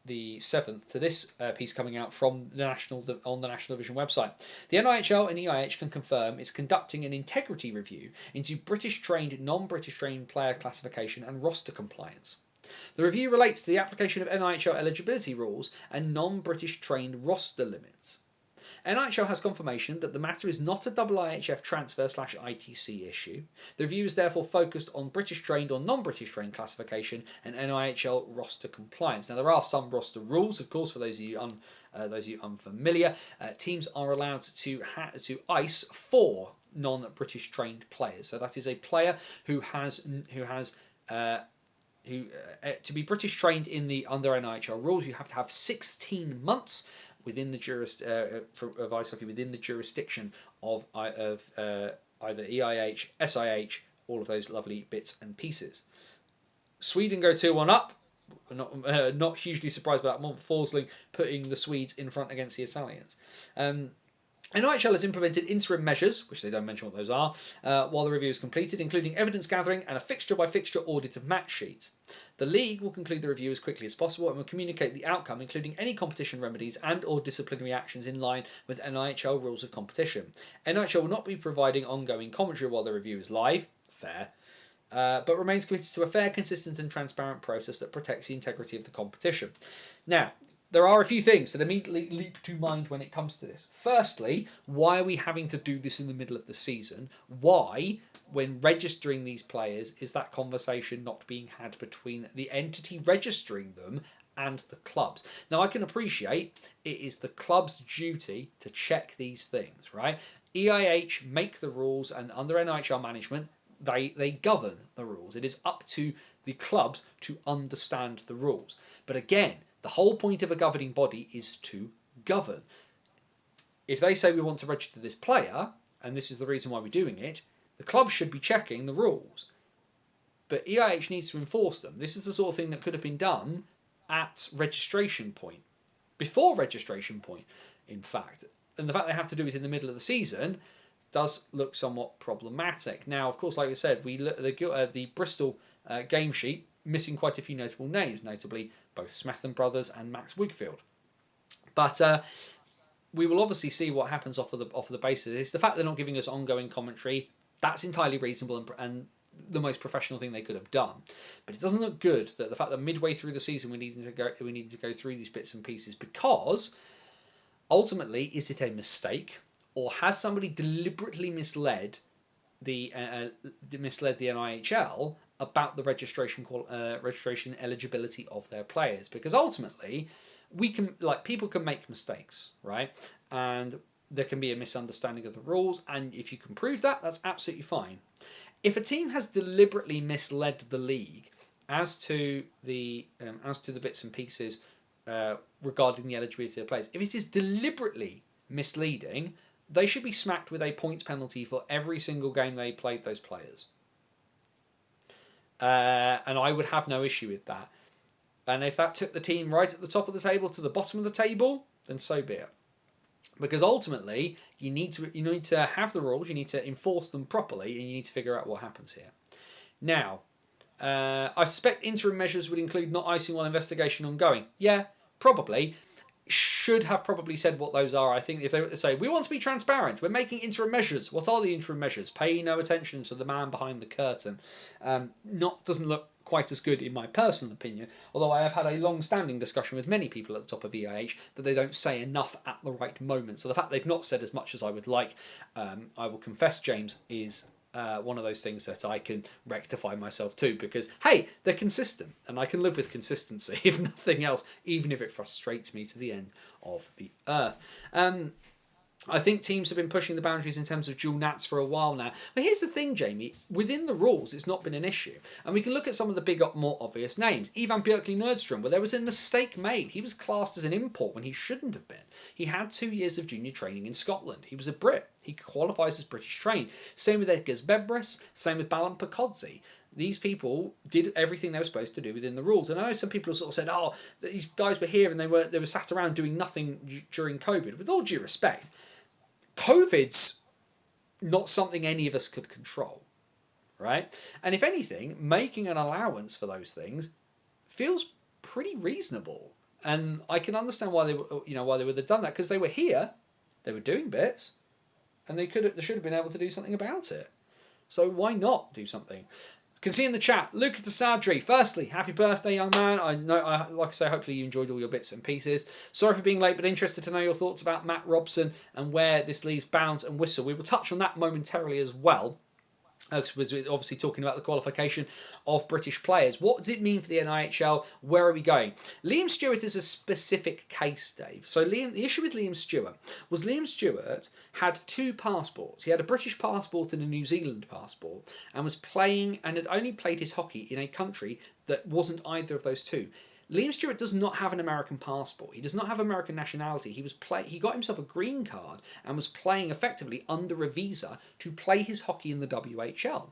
Speaker 1: the 7th to this piece coming out from the National Division website. The NIHL and EIH can confirm it's conducting an integrity review into British trained, non-British trained player classification and roster compliance. The review relates to the application of NIHL eligibility rules and non-British trained roster limits. NIHL has confirmation that the matter is not a IIHF transfer/ITC issue. The review is therefore focused on British trained or non-British trained classification and NIHL roster compliance. Now, there are some roster rules, of course, for those of you unfamiliar. Teams are allowed to ice 4 non-British trained players. So that is a player who has to be British trained under NIHL rules, you have to have 16 months within the of ice hockey within the jurisdiction of either EIH, SIH, all of those lovely bits and pieces. Sweden go 2-1 up. Not hugely surprised by that. Mont Forsling putting the Swedes in front against the Italians. NIHL has implemented interim measures, which they don't mention what those are, while the review is completed, including evidence gathering and a fixture-by-fixture audit of match sheets. The league will conclude the review as quickly as possible and will communicate the outcome, including any competition remedies and or disciplinary actions in line with NIHL rules of competition. NIHL will not be providing ongoing commentary while the review is live. Fair. But remains committed to a fair, consistent and transparent process that protects the integrity of the competition. Now, there are a few things that immediately leap to mind when it comes to this. Firstly, why are we having to do this in the middle of the season? Why, when registering these players, is that conversation not being had between the entity registering them and the clubs? Now, I can appreciate it is the club's duty to check these things, right? EIH make the rules, and under NIHL management, they govern the rules. It is up to the clubs to understand the rules. But again, the whole point of a governing body is to govern. If they say we want to register this player, and this is the reason why we're doing it, the club should be checking the rules. But EIH needs to enforce them. This is the sort of thing that could have been done at registration point. before registration point, in fact. And the fact they have to do it in the middle of the season does look somewhat problematic. Now, of course, like we said, the Bristol game sheet missing quite a few notable names, notably both Smethan brothers and Max Wigfield. But we will obviously see what happens off of the basis of this. The fact they're not giving us ongoing commentary, that's entirely reasonable and the most professional thing they could have done. But it doesn't look good that the fact that midway through the season we need to go through these bits and pieces, because ultimately, is it a mistake, or has somebody deliberately misled the NIHL about the registration eligibility of their players? Because ultimately, people can make mistakes, right? And there can be a misunderstanding of the rules, and if you can prove that, that's absolutely fine. If a team has deliberately misled the league as to the bits and pieces regarding the eligibility of players, if it is deliberately misleading, they should be smacked with a points penalty for every single game they played those players. And I would have no issue with that. And if that took the team right at the top of the table to the bottom of the table, then so be it. Because ultimately, you need to have the rules, you need to enforce them properly, and you need to figure out what happens here. Now, I suspect interim measures would include not icing while investigation ongoing. Yeah, probably. Should have probably said what those are. I think if they were to say, we want to be transparent, we're making interim measures. What are the interim measures? Pay no attention to the man behind the curtain. Doesn't look quite as good in my personal opinion, although I have had a long-standing discussion with many people at the top of EIH that they don't say enough at the right moment. So the fact they've not said as much as I would like, I will confess, James, is one of those things that I can rectify myself to, because hey, they're consistent and I can live with consistency if nothing else, even if it frustrates me to the end of the earth. I think teams have been pushing the boundaries in terms of dual nats for a while now. But here's the thing, Jamie. Within the rules, it's not been an issue. And we can look at some of the big, more obvious names. Ivan Björklund-Nordstrom, where there was a mistake made. He was classed as an import when he shouldn't have been. He had 2 years of junior training in Scotland. He was a Brit. He qualifies as British trained. Same with Edgars Bebris. Same with Balan Pakodzi. These people did everything they were supposed to do within the rules. And I know some people sort of said, oh, these guys were here and they were sat around doing nothing during COVID. With all due respect, COVID's not something any of us could control, right? And if anything, making an allowance for those things feels pretty reasonable. And I can understand why they would have done that, because they were here, they were doing bits, and they should have been able to do something about it. So why not do something? I can see in the chat, Luca Tasadri. Firstly, happy birthday, young man. I know, like I say, hopefully you enjoyed all your bits and pieces. Sorry for being late, but interested to know your thoughts about Matt Robson and where this leaves Bounce and Whistle. We will touch on that momentarily as well. Because we're obviously talking about the qualification of British players. What does it mean for the NIHL? Where are we going? Liam Stewart is a specific case, Dave. So the issue with Liam Stewart was Liam Stewart had 2 passports. He had a British passport and a New Zealand passport, and was playing and had only played his hockey in a country that wasn't either of those two. Liam Stewart does not have an American passport. He does not have American nationality. He got himself a green card and was playing effectively under a visa to play his hockey in the WHL.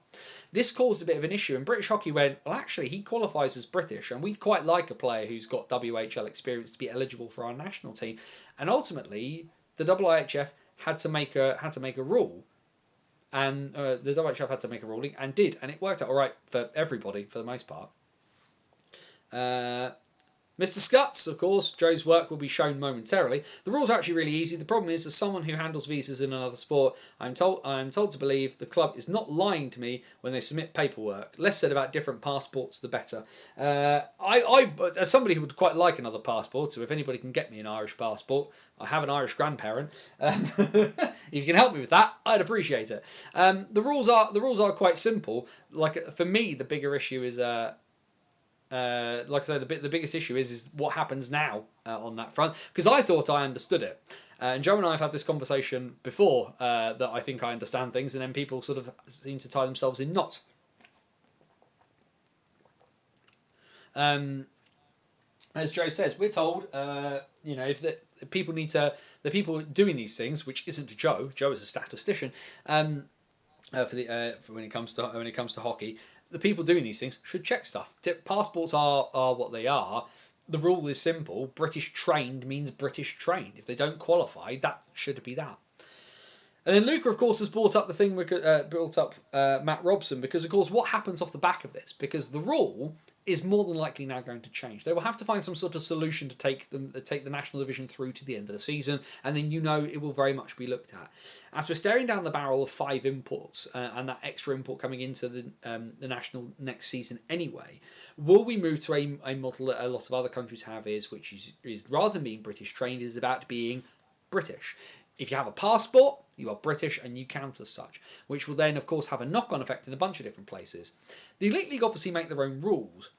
Speaker 1: This caused a bit of an issue, and British Hockey went, well, actually, he qualifies as British, and we'd quite like a player who's got WHL experience to be eligible for our national team. And ultimately, the IIHF had to make a rule. And the WHF had to make a ruling, and did, and it worked out all right for everybody for the most part. Mr. Scuts, of course, Joe's work will be shown momentarily. The rules are actually really easy. The problem is, as someone who handles visas in another sport, I'm told to believe the club is not lying to me when they submit paperwork. Less said about different passports, the better. I as somebody who would quite like another passport, so if anybody can get me an Irish passport, I have an Irish grandparent. If you can help me with that, I'd appreciate it. The rules are quite simple. Like for me, the bigger issue is. Like I say, the biggest issue is what happens now on that front, because I thought I understood it, and Joe and I have had this conversation before that I think I understand things, and then people sort of seem to tie themselves in knots. As Joe says, we're told, if the people doing these things, which isn't Joe. Joe is a statistician. For when it comes to hockey, the people doing these things should check stuff. Passports are what they are. the rule is simple. British trained means British trained. If they don't qualify, that should be that. And then Luca, of course, has brought up the thing, built up Matt Robson, because, of course, what happens off the back of this? Because the rule is more than likely now going to change. They will have to find some sort of solution to take the national division through to the end of the season, and then it will very much be looked at. As we're staring down the barrel of 5 imports and that extra import coming into the national next season anyway, will we move to a model that a lot of other countries have which is rather than being British trained, is about being British. If you have a passport, you are British and you count as such, which will then, of course, have a knock-on effect in a bunch of different places. The Elite League obviously make their own rules,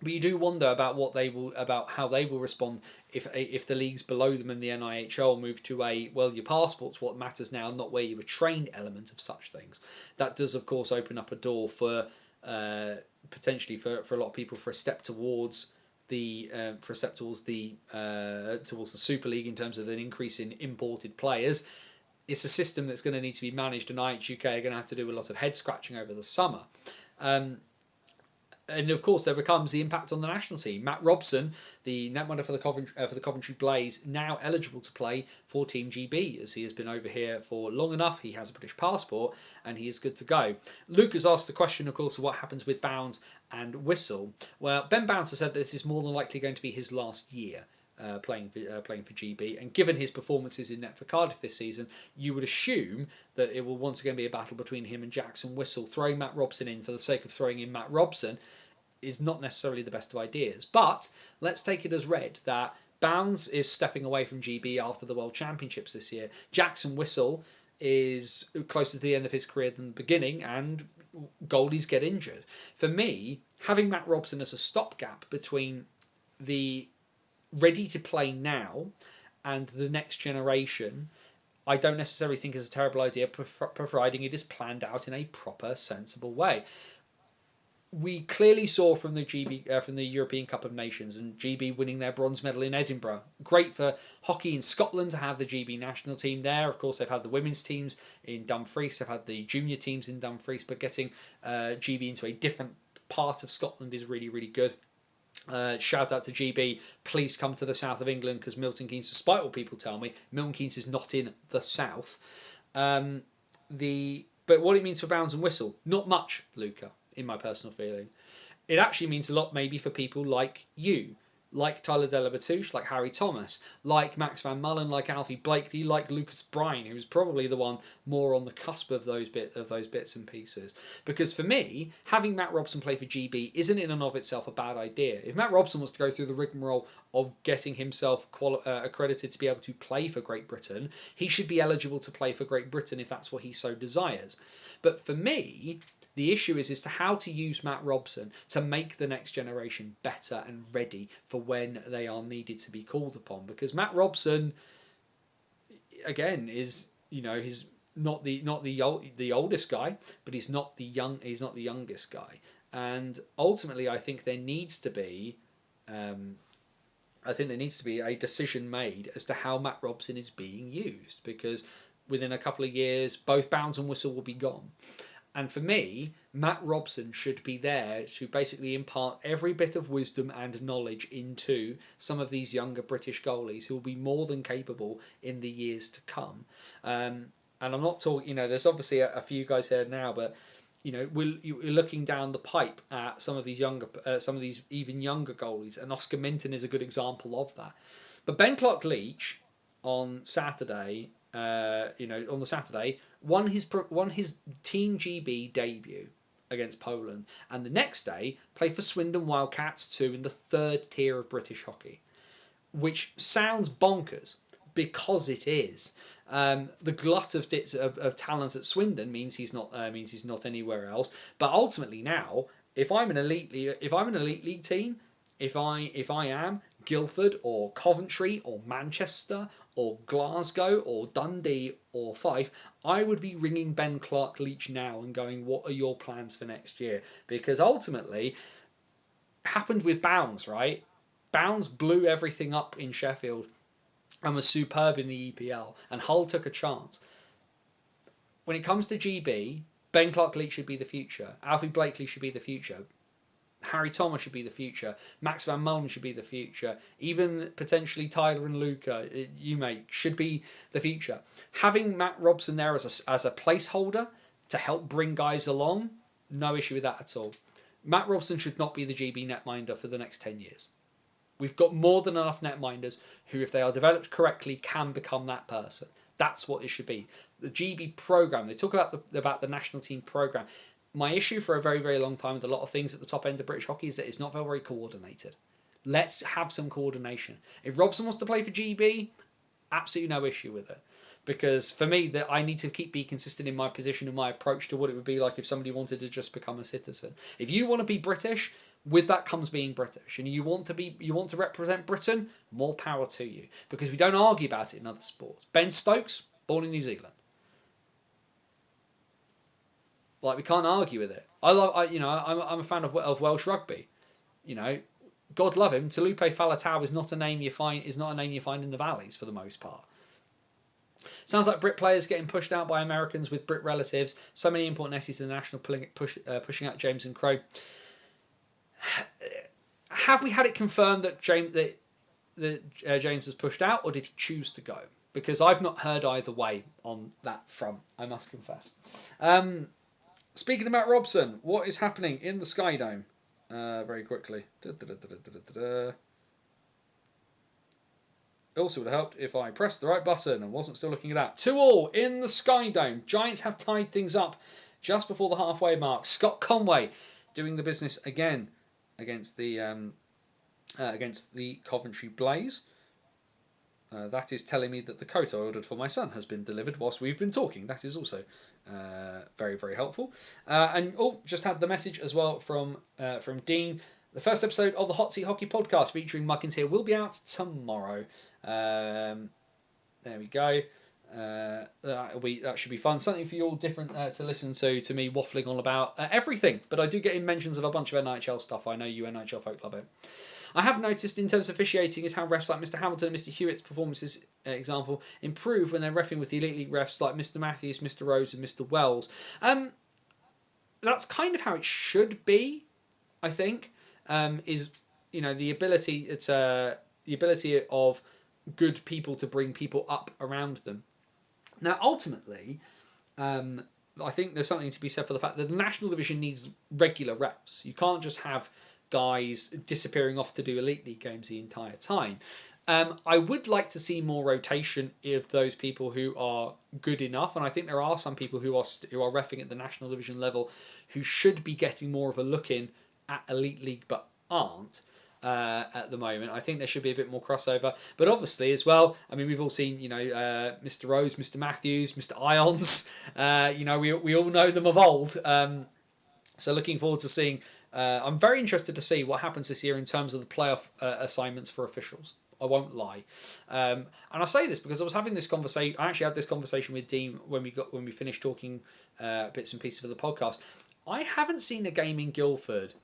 Speaker 1: but you do wonder about how they will respond if the leagues below them in the NIHL move to your passport's what matters now, not where you were trained element of such things. That does, of course, open up a door for potentially for a lot of people for a step towards towards the Super League in terms of an increase in imported players. It's a system that's going to need to be managed, and IHUK are going to have to do a lot of head scratching over the summer. And of course, there becomes the impact on the national team. Matt Robson, the netminder for the Coventry Blaze, now eligible to play for Team GB, as he has been over here for long enough. He has a British passport, and he is good to go. Luke has asked the question, of course, of what happens with Bounds and Whistle. Well, Ben Bounds has said that this is more than likely going to be his last year playing for GB, and given his performances in net for Cardiff this season, you would assume that it will once again be a battle between him and Jackson Whistle. Throwing Matt Robson in for the sake of throwing in Matt Robson is not necessarily the best of ideas, but let's take it as read that Bounds is stepping away from GB after the World Championships this year. Jackson Whistle is closer to the end of his career than the beginning, and goalies get injured. For me, having Matt Robson as a stopgap between the ready to play now and the next generation, I don't necessarily think is a terrible idea, providing it is planned out in a proper, sensible way. We clearly saw from the European Cup of Nations and GB winning their bronze medal in Edinburgh. Great for hockey in Scotland to have the GB national team there. Of course, they've had the women's teams in Dumfries, they've had the junior teams in Dumfries, but getting GB into a different part of Scotland is really, really good. Shout out to GB. Please come to the south of England, because Milton Keynes, despite what people tell me, Milton Keynes is not in the south. But what it means for Bounds and Whistle, not much, Luca, in my personal feeling. It actually means a lot maybe for people like you, like Tyler Delabatouche, like Harry Thomas, like Max Van Mullen, like Alfie Blakely, like Lucas Bryan, who's probably the one more on the cusp of those bits and pieces. Because for me, having Matt Robson play for GB isn't in and of itself a bad idea. If Matt Robson was to go through the rigmarole of getting himself accredited to be able to play for Great Britain, he should be eligible to play for Great Britain if that's what he so desires. But for me, the issue is to how to use Matt Robson to make the next generation better and ready for when they are needed to be called upon. Because Matt Robson, again, is he's not the oldest guy, but he's not the youngest guy. And ultimately, I think there needs to be a decision made as to how Matt Robson is being used, because within a couple of years, both Bounds and Whistle will be gone. And for me, Matt Robson should be there to basically impart every bit of wisdom and knowledge into some of these younger British goalies who will be more than capable in the years to come. And I'm not talking, there's obviously a few guys here now, but we're looking down the pipe at some of these even younger goalies, and Oscar Minton is a good example of that. But Ben Clark-Leach on Saturday, on the Saturday, won his Team GB debut against Poland, and the next day played for Swindon Wildcats 2 in the third tier of British hockey, which sounds bonkers because it is. The glut of talent at Swindon means he's not anywhere else. But ultimately now, if I'm an elite league team, if I am Guildford or Coventry or Manchester or Glasgow or Dundee or Fife, I would be ringing Ben Clark-Leach now and going, what are your plans for next year? Because ultimately, it happened with Bounds, right? Bounds blew everything up in Sheffield and was superb in the EPL, and Hull took a chance. When it comes to GB, Ben Clark-Leach should be the future. Alfie Blakely should be the future. Harry Thomas should be the future. Max Van Mullen should be the future. Even potentially Tyler and Luca, should be the future. Having Matt Robson there as a placeholder to help bring guys along, no issue with that at all. Matt Robson should not be the GB netminder for the next 10 years. We've got more than enough netminders who, if they are developed correctly, can become that person. That's what it should be. The GB program, they talk about the national team program. My issue for a very, very long time with a lot of things at the top end of British hockey is that it's not very, very coordinated. Let's have some coordination. If Robson wants to play for GB, absolutely no issue with it. Because for me, that I need to be consistent in my position and my approach to what it would be like if somebody wanted to just become a citizen. If you want to be British, with that comes being British, and you want to represent Britain, more power to you. Because we don't argue about it in other sports. Ben Stokes, born in New Zealand. Like, we can't argue with it. I'm a fan of Welsh rugby. God love him. Talupe Faletau is not a name you find in the valleys for the most part. Sounds like Brit players getting pushed out by Americans with Brit relatives. So many important essays in the national pushing out James and Crow. Have we had it confirmed that James has pushed out, or did he choose to go? Because I've not heard either way on that front, I must confess. Speaking of Matt Robson, what is happening in the Sky Dome? Very quickly. It also would have helped if I pressed the right button and wasn't still looking at that. 2-2 in the Sky Dome. Giants have tied things up just before the halfway mark. Scott Conway doing the business again against the Coventry Blaze. That is telling me that the coat I ordered for my son has been delivered whilst we've been talking. That is also very, very helpful. Just had the message as well from Dean. The first episode of the Hot Seat Hockey podcast featuring Muggins here will be out tomorrow. There we go. That should be fun. Something for you all different to listen to me waffling on about everything. But I do get in mentions of a bunch of NHL stuff. I know you NHL folk love it. I have noticed in terms of officiating is how refs like Mr. Hamilton and Mr. Hewitt's performances, example, improve when they're reffing with the elite league refs like Mr. Matthews, Mr. Rose and Mr. Wells. That's kind of how it should be, I think. The ability of good people to bring people up around them. Now, ultimately, I think there's something to be said for the fact that the national division needs regular refs. You can't just have guys disappearing off to do elite league games the entire time. I would like to see more rotation of those people who are good enough, and I think there are some people who are reffing at the national division level who should be getting more of a look in at elite league but aren't at the moment. I think there should be a bit more crossover, but obviously as well, I mean, we've all seen Mr. Rose, Mr. Matthews, Mr. Ions. We all know them of old. So looking forward to seeing. I'm very interested to see what happens this year in terms of the playoff assignments for officials. I won't lie, and I say this because I was having this conversation. I actually had this conversation with Dean when we finished talking bits and pieces for the podcast. I haven't seen a game in Guildford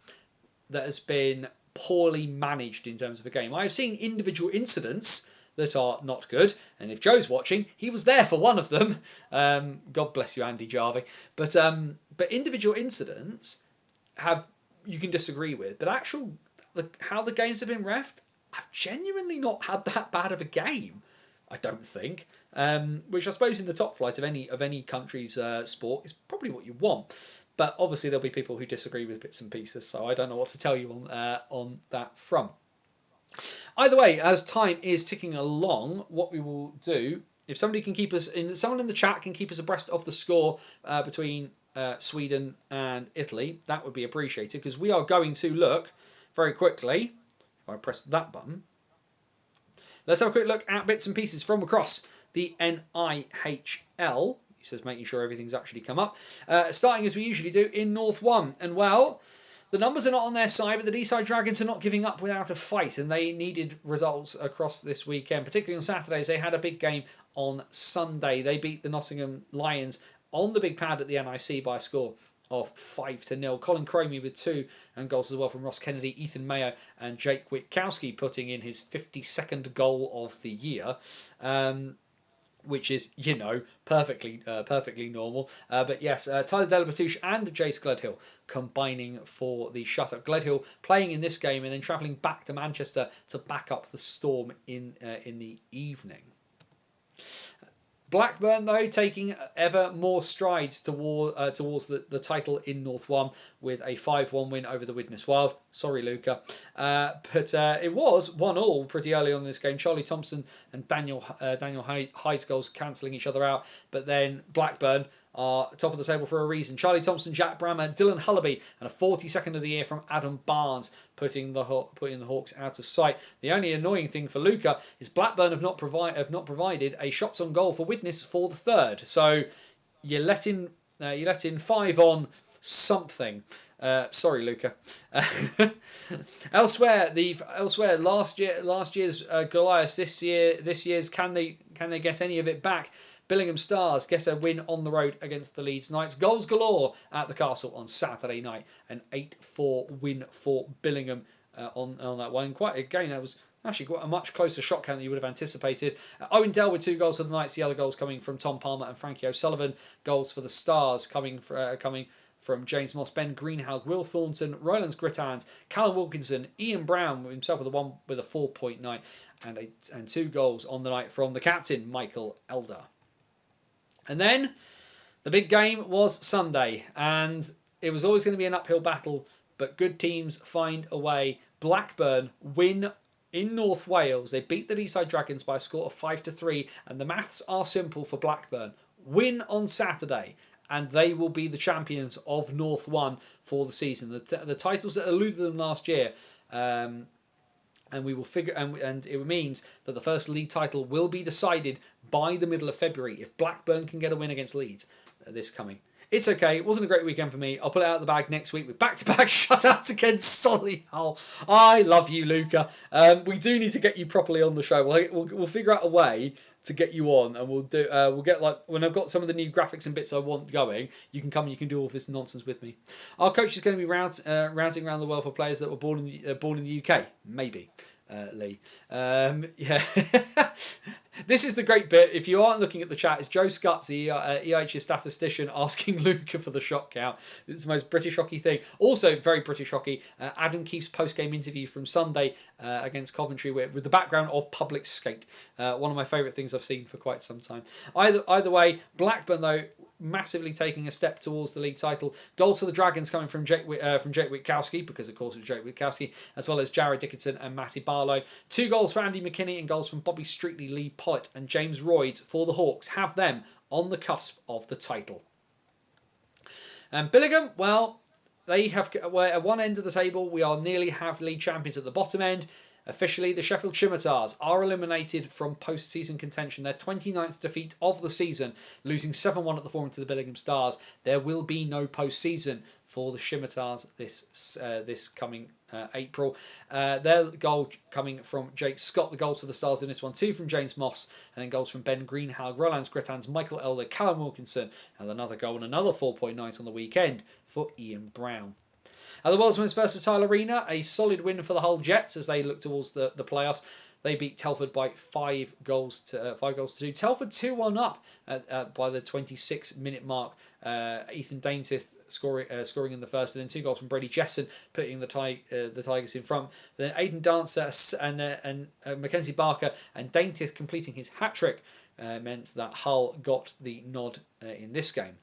Speaker 1: that has been poorly managed in terms of a game. I have seen individual incidents that are not good, and if Joe's watching, he was there for one of them. God bless you, Andy Jarvie. But individual incidents you can disagree with, but how the games have been reffed, I've genuinely not had that bad of a game. I don't think, which I suppose in the top flight of any country's sport is probably what you want. But obviously there'll be people who disagree with bits and pieces, so I don't know what to tell you on that front. Either way, as time is ticking along, what we will do, if somebody can someone in the chat can keep us abreast of the score between Sweden and Italy, that would be appreciated, because we are going to look very quickly. If I press that button, let's have a quick look at bits and pieces from across the NIHL. He says making sure everything's actually come up. Starting as we usually do in North 1. And well, the numbers are not on their side, but the D-side Dragons are not giving up without a fight, and they needed results across this weekend, particularly on Saturdays. They had a big game on Sunday. They beat the Nottingham Lions on the big pad at the NIC by a score of 5-0. Colin Cromie with 2 and goals as well from Ross Kennedy, Ethan Mayer and Jake Witkowski putting in his 52nd goal of the year. which is, perfectly normal. But yes, Tyler Delabatouche and Jace Gledhill combining for the shutout. Gledhill playing in this game and then travelling back to Manchester to back up the Storm in the evening. Blackburn, though, taking ever more strides towards the title in North 1 with a 5-1 win over the Widnes Wild. Sorry, Luca. But it was 1-1 pretty early on in this game. Charlie Thompson and Daniel Hyde's goals cancelling each other out. But then Blackburn are top of the table for a reason. Charlie Thompson, Jack Brammer, Dylan Hullaby, and a 42nd of the year from Adam Barnes, putting the Hawks out of sight. The only annoying thing for Luca is Blackburn have not provided a shots on goal for Widnes for the third. So you let in 5 on something. Sorry, Luca. Elsewhere, last year's Goliaths, this year's can they get any of it back? Billingham Stars get a win on the road against the Leeds Knights. Goals galore at the Castle on Saturday night. An 8-4 win for Billingham on that one. That was actually quite a much closer shot count than you would have anticipated. Owen Dell with 2 goals for the Knights. The other goals coming from Tom Palmer and Frankie O'Sullivan. Goals for the Stars coming from James Moss, Ben Greenhalgh, Will Thornton, Rylands Grittans, Callum Wilkinson, Ian Brown himself with a 4.9 and 2 goals on the night from the captain, Michael Elder. And then the big game was Sunday, and it was always going to be an uphill battle, but good teams find a way. Blackburn win in North Wales. They beat the Deeside Dragons by a score of 5-3, and the maths are simple for Blackburn. Win on Saturday, and they will be the champions of North 1 for the season. The titles that eluded them last year. And we will and it means that the first league title will be decided by the middle of February if Blackburn can get a win against Leeds this coming. It's okay. It wasn't a great weekend for me. I'll pull it out of the bag next week with back-to-back shutouts against Solihull. I love you, Luca. We do need to get you properly on the show. We'll figure out a way to get you on, and we'll get when I've got some of the new graphics and bits I want going, you can come and you can do all this nonsense with me. Our coach is going to be routing around the world for players that were born in the UK, maybe. Lee. Yeah. This is the great bit. If you aren't looking at the chat, it's Joe Scutts, the EIH's statistician, asking Luca for the shot count. It's the most British hockey thing. Also, very British hockey. Adam Keefe's post-game interview from Sunday against Coventry with the background of Public Skate. One of my favourite things I've seen for quite some time. Either way, Blackburn, though, massively taking a step towards the league title. Goals for the Dragons coming from Jake Witkowski, because of course it was Jake Witkowski, as well as Jared Dickinson and Matty Barlow. 2 goals for Andy McKinney and goals from Bobby Streetley, Lee Pollitt and James Royds for the Hawks have them on the cusp of the title. And Billingham, well, we're at one end of the table. We are nearly have league champions at the bottom end. Officially, the Sheffield Scimitars are eliminated from post-season contention. Their 29th defeat of the season, losing 7-1 at the Forum to the Billingham Stars. There will be no post-season for the Scimitars this coming April. Their goal coming from Jake Scott. The goals for the Stars in this one, 2 from James Moss, and then goals from Ben Greenhalgh, Roland Grittans, Michael Elder, Callum Wilkinson, and another goal and another 4.9 on the weekend for Ian Brown. At the World's Most Versatile Arena, a solid win for the Hull Jets as they look towards the playoffs. They beat Telford by 5 goals to 2. Telford 2-1 up by the 26-minute mark. Ethan Daintith scoring in the first, and then 2 goals from Brady Jesson, putting the Tigers in front. Then Aidan Dancer and Mackenzie Barker and Daintith completing his hat-trick meant that Hull got the nod in this game.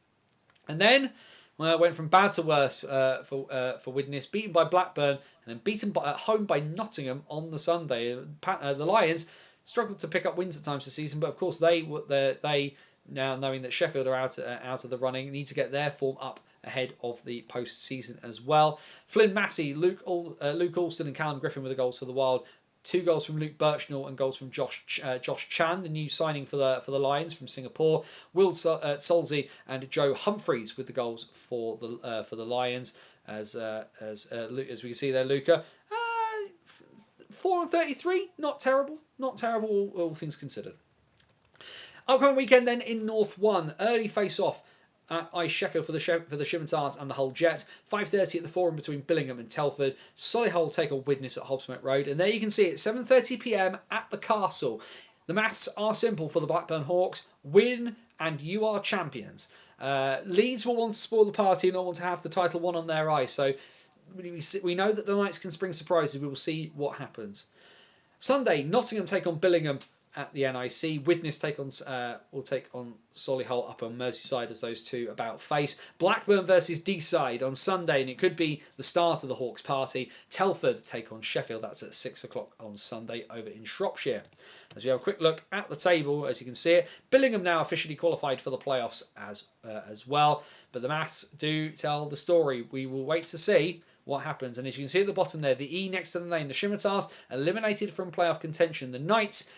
Speaker 1: And then went from bad to worse for Widnes, beaten by Blackburn and then beaten at home by Nottingham on the Sunday. The Lions struggled to pick up wins at times this season, but of course they now, knowing that Sheffield are out of the running, need to get their form up ahead of the post-season as well. Flynn Massey, Luke Alston and Callum Griffin with the goals for the Wild. 2 goals from Luke Birchnell and goals from Josh Chan, the new signing for the Lions from Singapore. Will Solzy and Joe Humphreys with the goals for the Lions. As we can see there, Luca, 4-33, not terrible, all things considered. Upcoming weekend then in North 1, early face-off at Ice Sheffield for the Scimitars and the Hull Jets. 5:30 at the Forum between Billingham and Telford. Solihull take on Widnes at Hobbs Met Road. And there you can see it, 7:30 p.m. at the Castle. The maths are simple for the Blackburn Hawks. Win and you are champions. Leeds will want to spoil the party and not want to have the title won on their eyes. So we know that the Knights can spring surprises. We will see what happens. Sunday, Nottingham take on Billingham at the NIC. Widnes will take on Solihull up on Merseyside as those two about face. Blackburn versus Deeside on Sunday, and it could be the start of the Hawks party. Telford take on Sheffield. That's at 6 o'clock on Sunday over in Shropshire. As we have a quick look at the table, as you can see it, Billingham now officially qualified for the playoffs as well. But the maths do tell the story. We will wait to see what happens. And as you can see at the bottom there, the E next to the name, the Scimitars eliminated from playoff contention. The Knights,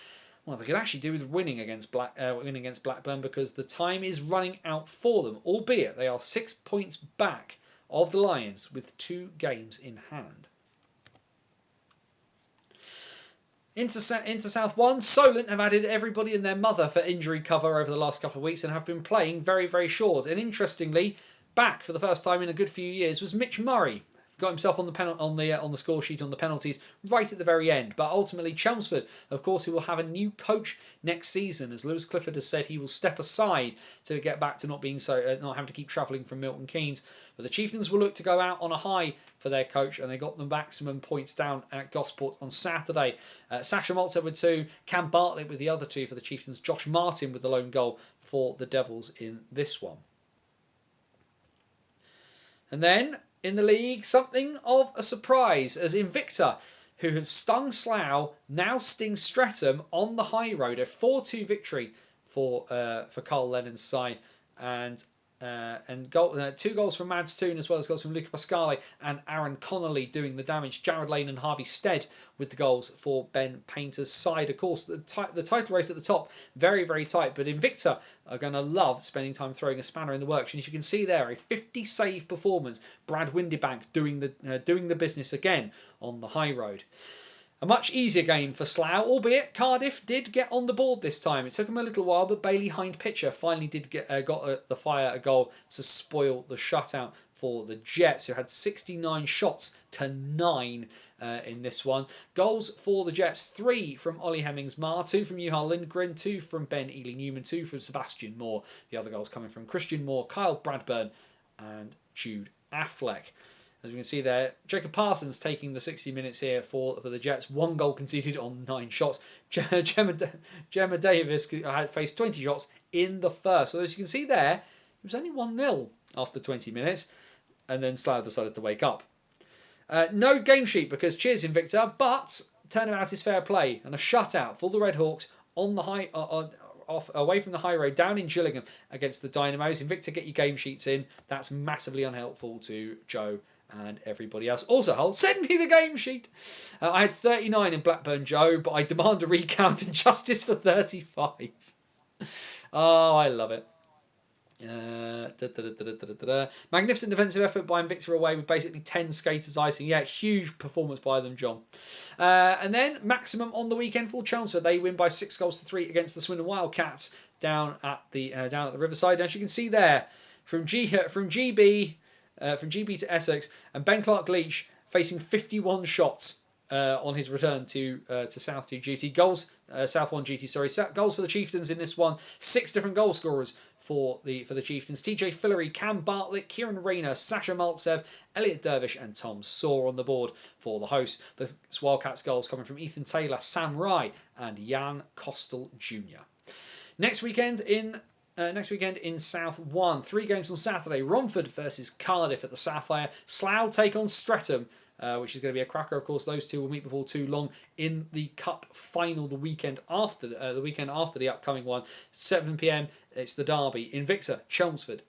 Speaker 1: well, they could actually do with winning against Blackburn because the time is running out for them, albeit they are 6 points back of the Lions with 2 games in hand. Into South 1, Solent have added everybody and their mother for injury cover over the last couple of weeks and have been playing very, very short. And interestingly, back for the first time in a good few years was Mitch Murray. Got himself on the score sheet on the penalties right at the very end. But ultimately, Chelmsford, of course, who will have a new coach next season, as Lewis Clifford has said, he will step aside to get back to not having to keep travelling from Milton Keynes. But the Chieftains will look to go out on a high for their coach, and they got the maximum points down at Gosport on Saturday. Sasha Maltzer with 2, Cam Bartlett with the other 2 for the Chieftains, Josh Martin with the lone goal for the Devils in this one. And then in the league, something of a surprise as Invicta, who have stung Slough, now sting Streatham on the high road. A 4-2 victory for Carl Lennon's side, and 2 goals from Mads Toon as well as goals from Luca Pasquale and Aaron Connolly doing the damage. Jared Lane and Harvey Stead with the goals for Ben Painter's side. Of course, the title race at the top, very, very tight, but Invicta are going to love spending time throwing a spanner in the works. And as you can see there, a 50 save performance. Brad Windybank doing the business again on the high road. A much easier game for Slough, albeit Cardiff did get on the board this time. It took them a little while, but Bailey Hind-Pitcher finally did got the Fire a goal to spoil the shutout for the Jets, who had 69 shots to 9 in this one. Goals for the Jets, 3 from Ollie Hemmings-Marr, 2 from Juha Lindgren, 2 from Ben Ely-Newman, 2 from Sebastian Moore. The other goals coming from Christian Moore, Kyle Bradburn and Jude Affleck. As we can see there, Jacob Parsons taking the 60 minutes here for the Jets. 1 goal conceded on 9 shots. Gemma Davis had faced 20 shots in the first. So as you can see there, it was only 1-0 after 20 minutes. And then Slough decided to wake up. No game sheet because cheers Invicta, but turnabout is fair play. And a shutout for the Red Hawks on the high... away from the high road, down in Gillingham against the Dynamos. Invicta, get your game sheets in. That's massively unhelpful to Joe and everybody else. Also, Hull, send me the game sheet. I had 39 in Blackburn, Joe, but I demand a recount and justice for 35. Oh, I love it. Magnificent defensive effort by Invicta away with basically 10 skaters icing. Yeah, huge performance by them, John. And then maximum on the weekend for Chelmsford. They win by 6-3 against the Swindon Wildcats down at the Riverside. As you can see there, from GB to Essex, and Ben Clark-Leach facing 51 shots on his return to South 2 duty. South 1 duty, sorry. Goals for the Chieftains in this one. 6 different goal scorers for the Chieftains. TJ Fillery, Cam Bartlett, Kieran Rayner, Sasha Maltsev, Elliot Dervish and Tom Saw on the board for the hosts. The Wildcats goals coming from Ethan Taylor, Sam Rye and Jan Kostel Jr. Next weekend in South 1. 3 games on Saturday. Romford versus Cardiff at the Sapphire. Slough take on Streatham, which is going to be a cracker. Of course, those two will meet before too long in the Cup final the weekend after the upcoming one. 7 p.m. It's the derby. Invicta, Chelmsford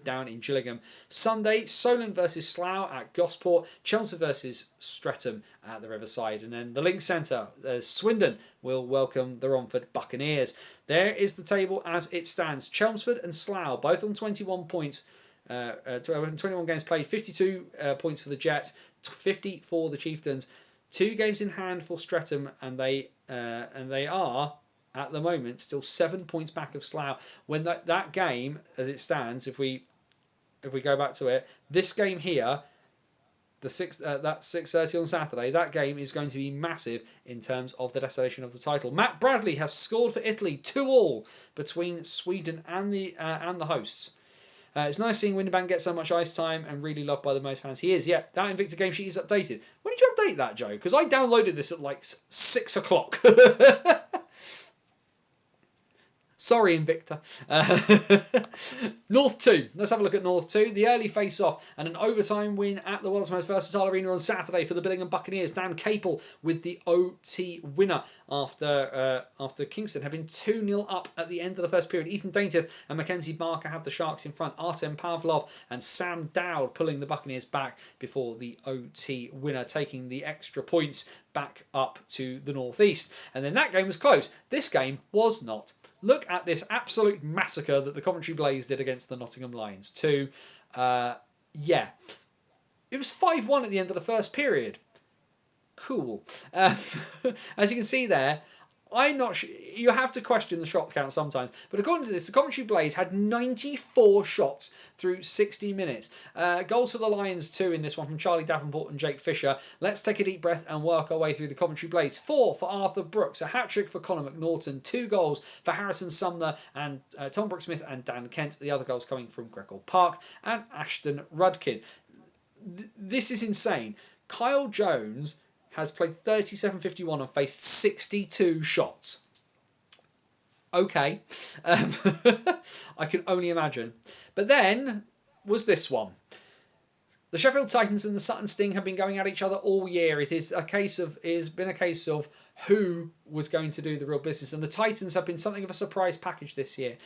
Speaker 1: down in Gillingham. Sunday, Solent versus Slough at Gosport. Chelmsford versus Streatham at the Riverside. And then the Link Centre, Swindon will welcome the Romford Buccaneers. There is the table as it stands. Chelmsford and Slough both on 21 points. 21 games played, 52 points for the Jets, 50 for the Chieftains. 2 games in hand for Streatham, and they are at the moment still 7 points back of Slough. When that game, as it stands, if we go back to it, this game here, That's 6:30 on Saturday. That game is going to be massive in terms of the destination of the title. Matt Bradley has scored for Italy 2-2 between Sweden and the hosts. It's nice seeing Windabank get so much ice time and really loved by the most fans. He is. Yeah, that Invicta game sheet is updated. When did you update that, Joe? Because I downloaded this at like 6 o'clock. Sorry, Invicta. North 2. Let's have a look at North 2. The early face-off and an overtime win at the World's Most Versatile Arena on Saturday for the Billingham Buccaneers. Dan Capel with the OT winner after Kingston had been 2-0 up at the end of the first period. Ethan Daintiff and Mackenzie Barker have the Sharks in front. Artem Pavlov and Sam Dowd pulling the Buccaneers back before the OT winner, taking the extra points back up to the northeast. And then that game was close. This game was not. Look at this absolute massacre that the Coventry Blaze did against the Nottingham Lions. It was 5-1 at the end of the first period. Cool. As you can see there, I'm not sure. You have to question the shot count sometimes. But according to this, the Coventry Blaze had 94 shots through 60 minutes. Goals for the Lions 2 in this one from Charlie Davenport and Jake Fisher. Let's take a deep breath and work our way through the Coventry Blaze. 4 for Arthur Brooks. A hat-trick for Conor McNaughton. 2 goals for Harrison Sumner and Tom Brooksmith and Dan Kent. The other goals coming from Gregor Park and Ashton Rudkin. This is insane. Kyle Jones has played 37-51 and faced 62 shots. Okay. I can only imagine. But then was this one. The Sheffield Titans and the Sutton Sting have been going at each other all year. It has been a case of who was going to do the real business. And the Titans have been something of a surprise package this year.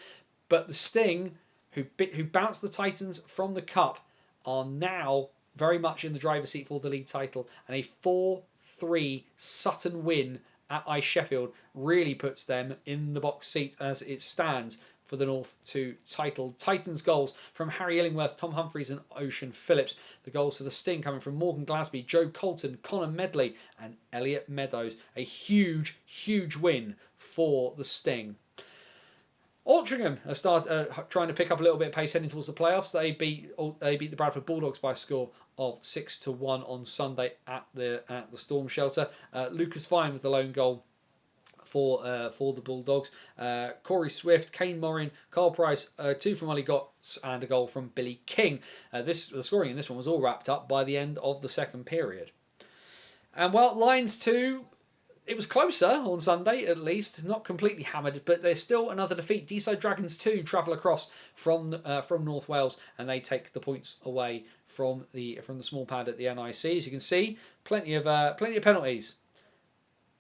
Speaker 1: But the Sting, who bounced the Titans from the Cup, are now very much in the driver's seat for the league title. And a 4-3 Sutton win at Ice Sheffield really puts them in the box seat as it stands for the North 2 title. Titans goals from Harry Illingworth, Tom Humphreys and Ocean Phillips. The goals for the Sting coming from Morgan Glasby, Joe Colton, Connor Medley and Elliot Meadows. A huge, huge win for the Sting. Altrincham have started trying to pick up a little bit of pace heading towards the playoffs. They beat the Bradford Bulldogs by a score of 6-1 on Sunday at the Storm Shelter. Lucas Fine with the lone goal for the Bulldogs. Corey Swift, Kane Morin, Carl Price, 2 from Ollie Gotts and a goal from Billy King. The scoring in this one was all wrapped up by the end of the second period. And well, Lions 2... It was closer on Sunday, at least. Not completely hammered, but there's still another defeat. Deeside Dragons 2 travel across from North Wales, and they take the points away from the small pad at the NIC. As you can see, plenty of penalties.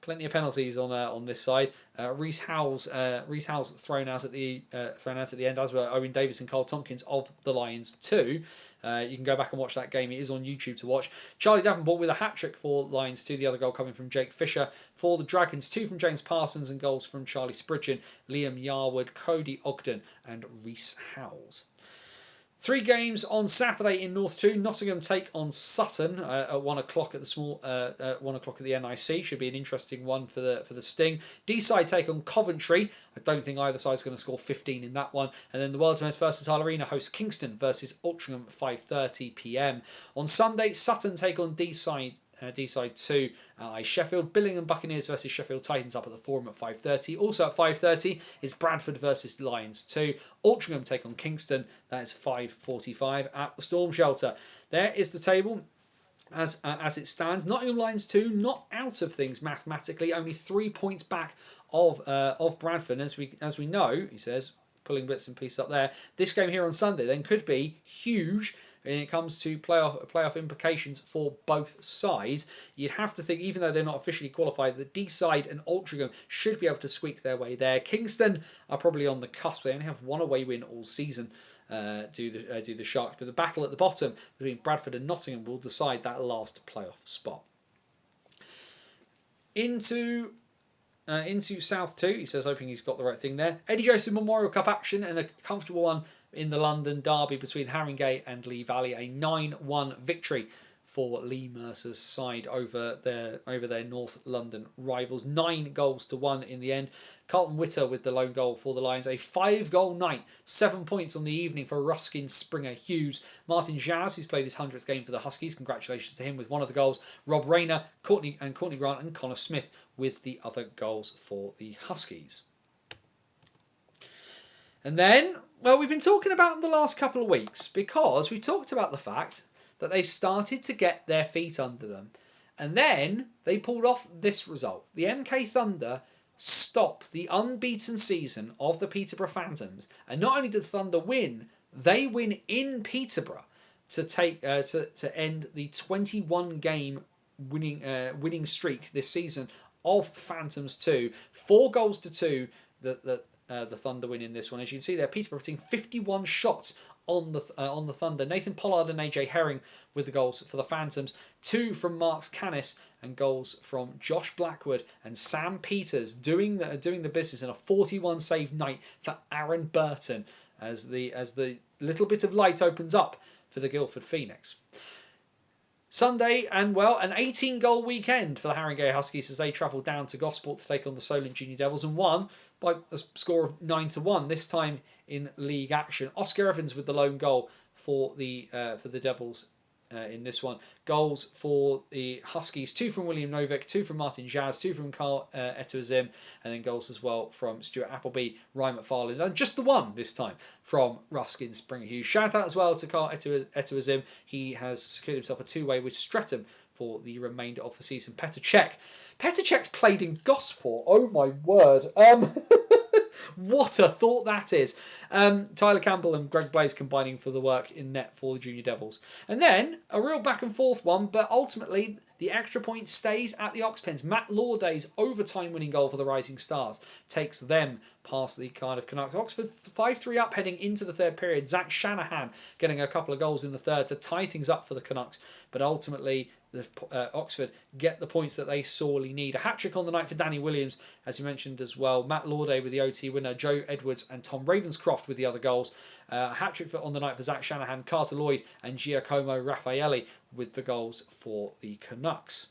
Speaker 1: Plenty of penalties on this side. Reece Howells thrown out at the end, as were Owen Davis and Carl Tompkins of the Lions too. You can go back and watch that game. It is on YouTube to watch. Charlie Davenport with a hat-trick for Lions 2. The other goal coming from Jake Fisher. For the Dragons, 2 from James Parsons and goals from Charlie Spridgen, Liam Yarwood, Cody Ogden and Reece Howells. 3 games on Saturday in North 2. Nottingham take on Sutton at 1 o'clock at the 1 o'clock at the NIC. Should be an interesting one for the Sting. Deeside take on Coventry. I don't think either side's going to score 15 in that one. And then the World's Most Versatile Arena hosts Kingston versus Altrincham at 5:30 p.m. On Sunday, Sutton take on Deeside 2 Sheffield. Billingham Buccaneers versus Sheffield Titans up at the Forum at 5:30. Also at 5:30 is Bradford versus Lions 2. Altrincham take on Kingston. That is 5:45 at the Storm Shelter. There is the table as it stands. Nottingham Lions 2 not out of things mathematically, only 3 points back of Bradford. As we know, he says, pulling bits and pieces up there. This game here on Sunday then could be huge when it comes to playoff implications for both sides. You'd have to think, even though they're not officially qualified, that Deeside and Altrincham should be able to squeak their way there. Kingston are probably on the cusp. They only have 1 away win all season, do the Sharks. But the battle at the bottom between Bradford and Nottingham will decide that last playoff spot. Into South 2, he says, hoping he's got the right thing there. Eddie Joseph Memorial Cup action and a comfortable one in the London derby between Haringey and Lee Valley. A 9-1 victory for Lee Mercer's side over their North London rivals. 9-1 in the end. Carlton Witter with the lone goal for the Lions. A 5-goal night, 7 points on the evening for Ruskin, Springer, Hughes. Martin Jazz, who's played his 100th game for the Huskies. Congratulations to him with one of the goals. Rob Rayner, Courtney Grant and Connor Smith with the other goals for the Huskies. And then, well, we've been talking about them the last couple of weeks because we talked about the fact that they've started to get their feet under them. And then they pulled off this result. The MK Thunder stop the unbeaten season of the Peterborough Phantoms. And not only did Thunder win, they win in Peterborough to take to end the 21-game winning streak this season of Phantoms 2. 4-2 the Thunder win in this one. As you can see there, Peterborough putting 51 shots on the Thunder. Nathan Pollard and AJ Herring with the goals for the Phantoms. 2 from Marks Canis and goals from Josh Blackwood and Sam Peters doing the business in a 41 save night for Aaron Burton as the little bit of light opens up for the Guildford Phoenix. Sunday, and well, an 18-goal weekend for the Haringey Huskies as they travelled down to Gosport to take on the Solent Junior Devils and won by a score of 9-1, this time in league action. Oscar Evans with the lone goal for the Devils in this one. Goals for the Huskies, 2 from William Novick, 2 from Martin Jazz, 2 from Carl Etuazim, and then goals as well from Stuart Appleby, Ryan McFarlane, and just the one this time from Ruskin Springer Hughes. Shout out as well to Carl Etuazim. He has secured himself a 2-way with Streatham for the remainder of the season. Petr Cech's played in Gosport. Oh my word. What a thought that is. Tyler Campbell and Greg Blaze combining for the work in net for the Junior Devils. And then a real back and forth one, but ultimately the extra point stays at the Oxpens. Matt Lawday's overtime winning goal for the Rising Stars takes them past the Cardiff Canucks. Oxford 5-3 up heading into the third period. Zach Shanahan getting a couple of goals in the third to tie things up for the Canucks. But ultimately, Oxford get the points that they sorely need. A hat-trick on the night for Danny Williams, as you mentioned as well. Matt Lawday with the OT winner, Joe Edwards and Tom Ravenscroft with the other goals. A hat-trick on the night for Zach Shanahan, Carter Lloyd and Giacomo Raffaelli with the goals for the Canucks.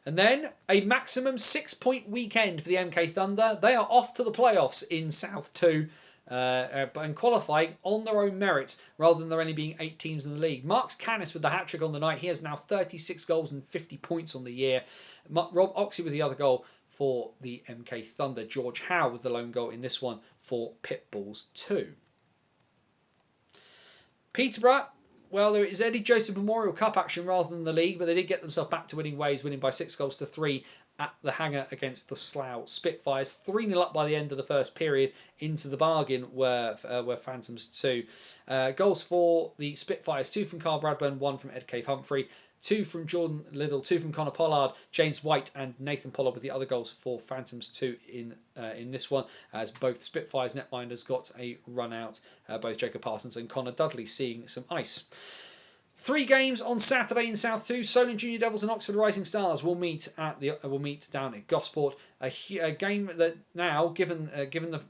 Speaker 1: And then a maximum 6-point weekend for the MK Thunder. They are off to the playoffs in South 2. And qualifying on their own merits rather than there only being 8 teams in the league. Marks Canis with the hat-trick on the night. He has now 36 goals and 50 points on the year. Rob Oxley with the other goal for the MK Thunder. George Howe with the lone goal in this one for Pitbulls 2. Peterborough, well, there is Eddie Joseph Memorial Cup action rather than the league, but they did get themselves back to winning ways, winning by 6-3 at the Hangar against the Slough Spitfires. 3-0 up by the end of the first period. Into the bargain were Phantoms 2. Goals for the Spitfires, 2 from Carl Bradburn, 1 from Ed Cave Humphrey, 2 from Jordan Liddell, 2 from Connor Pollard, James White and Nathan Pollard with the other goals for Phantoms 2 in this one, as both Spitfires netminders got a run out, both Jacob Parsons and Connor Dudley seeing some ice. 3 games on Saturday in South 2. Solent Junior Devils and Oxford Rising Stars will meet down at Gosport. A game that now, given the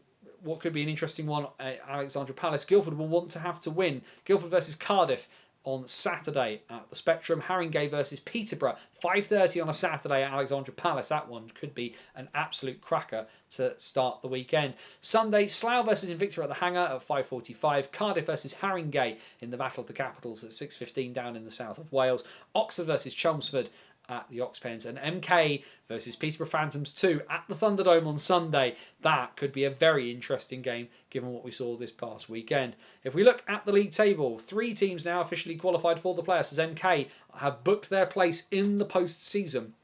Speaker 1: what could be an interesting one at Alexandra Palace, Guildford will want to have to win. Guildford versus Cardiff on Saturday at the Spectrum. Haringey versus Peterborough, 5:30 on a Saturday at Alexandra Palace. That one could be an absolute cracker to start the weekend. Sunday, Slough versus Invicta at the Hangar at 5:45. Cardiff versus Haringey in the Battle of the Capitals at 6:15 down in the south of Wales. Oxford versus Chelmsford at the Oxpens, and MK versus Peterborough Phantoms 2 at the Thunderdome on Sunday. That could be a very interesting game given what we saw this past weekend. If we look at the league table, 3 teams now officially qualified for the playoffs as MK have booked their place in the post-season.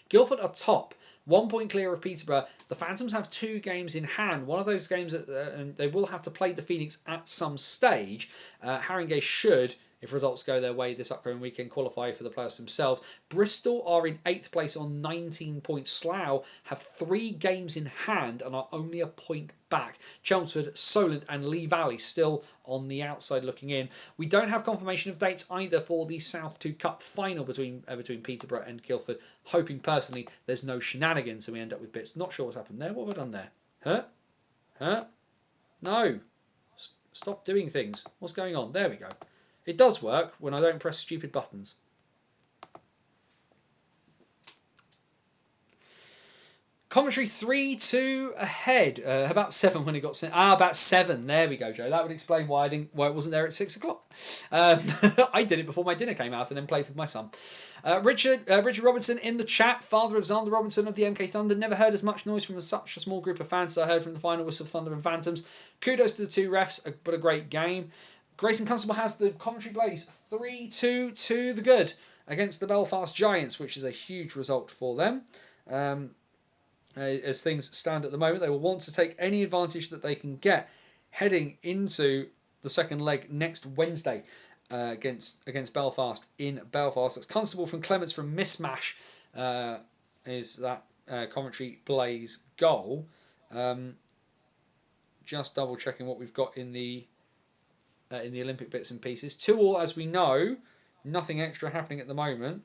Speaker 1: Guildford are top, 1 point clear of Peterborough. The Phantoms have 2 games in hand. One of those games, and they will have to play the Phoenix at some stage. Haringey should, if results go their way this upcoming weekend, qualify for the playoffs themselves. Bristol are in 8th place on 19 points. Slough have 3 games in hand and are only a point back. Chelmsford, Solent and Lee Valley still on the outside looking in. We don't have confirmation of dates either for the South 2 Cup final between Peterborough and Guildford. Hoping personally there's no shenanigans and we end up with bits. Not sure what's happened there. What have I done there? Huh? No. Stop doing things. What's going on? There we go. It does work when I don't press stupid buttons. Commentary 3-2 ahead. About 7 when it got sent. About 7. There we go, Joe. That would explain why it wasn't there at 6 o'clock. I did it before my dinner came out and then played with my son. Richard Robinson in the chat, father of Xander Robinson of the MK Thunder. Never heard as much noise from such a small group of fans as I heard from the final whistle of Thunder and Phantoms. Kudos to the 2 refs, but a great game. Grayson Constable has the commentary plays 3-2 to the good against the Belfast Giants, which is a huge result for them. As things stand at the moment, they will want to take any advantage that they can get heading into the second leg next Wednesday against Belfast in Belfast. That's Constable from Clements from Mismash is that commentary plays goal. Just double checking what we've got in the Olympic bits and pieces. 2-2 as we know. Nothing extra happening at the moment.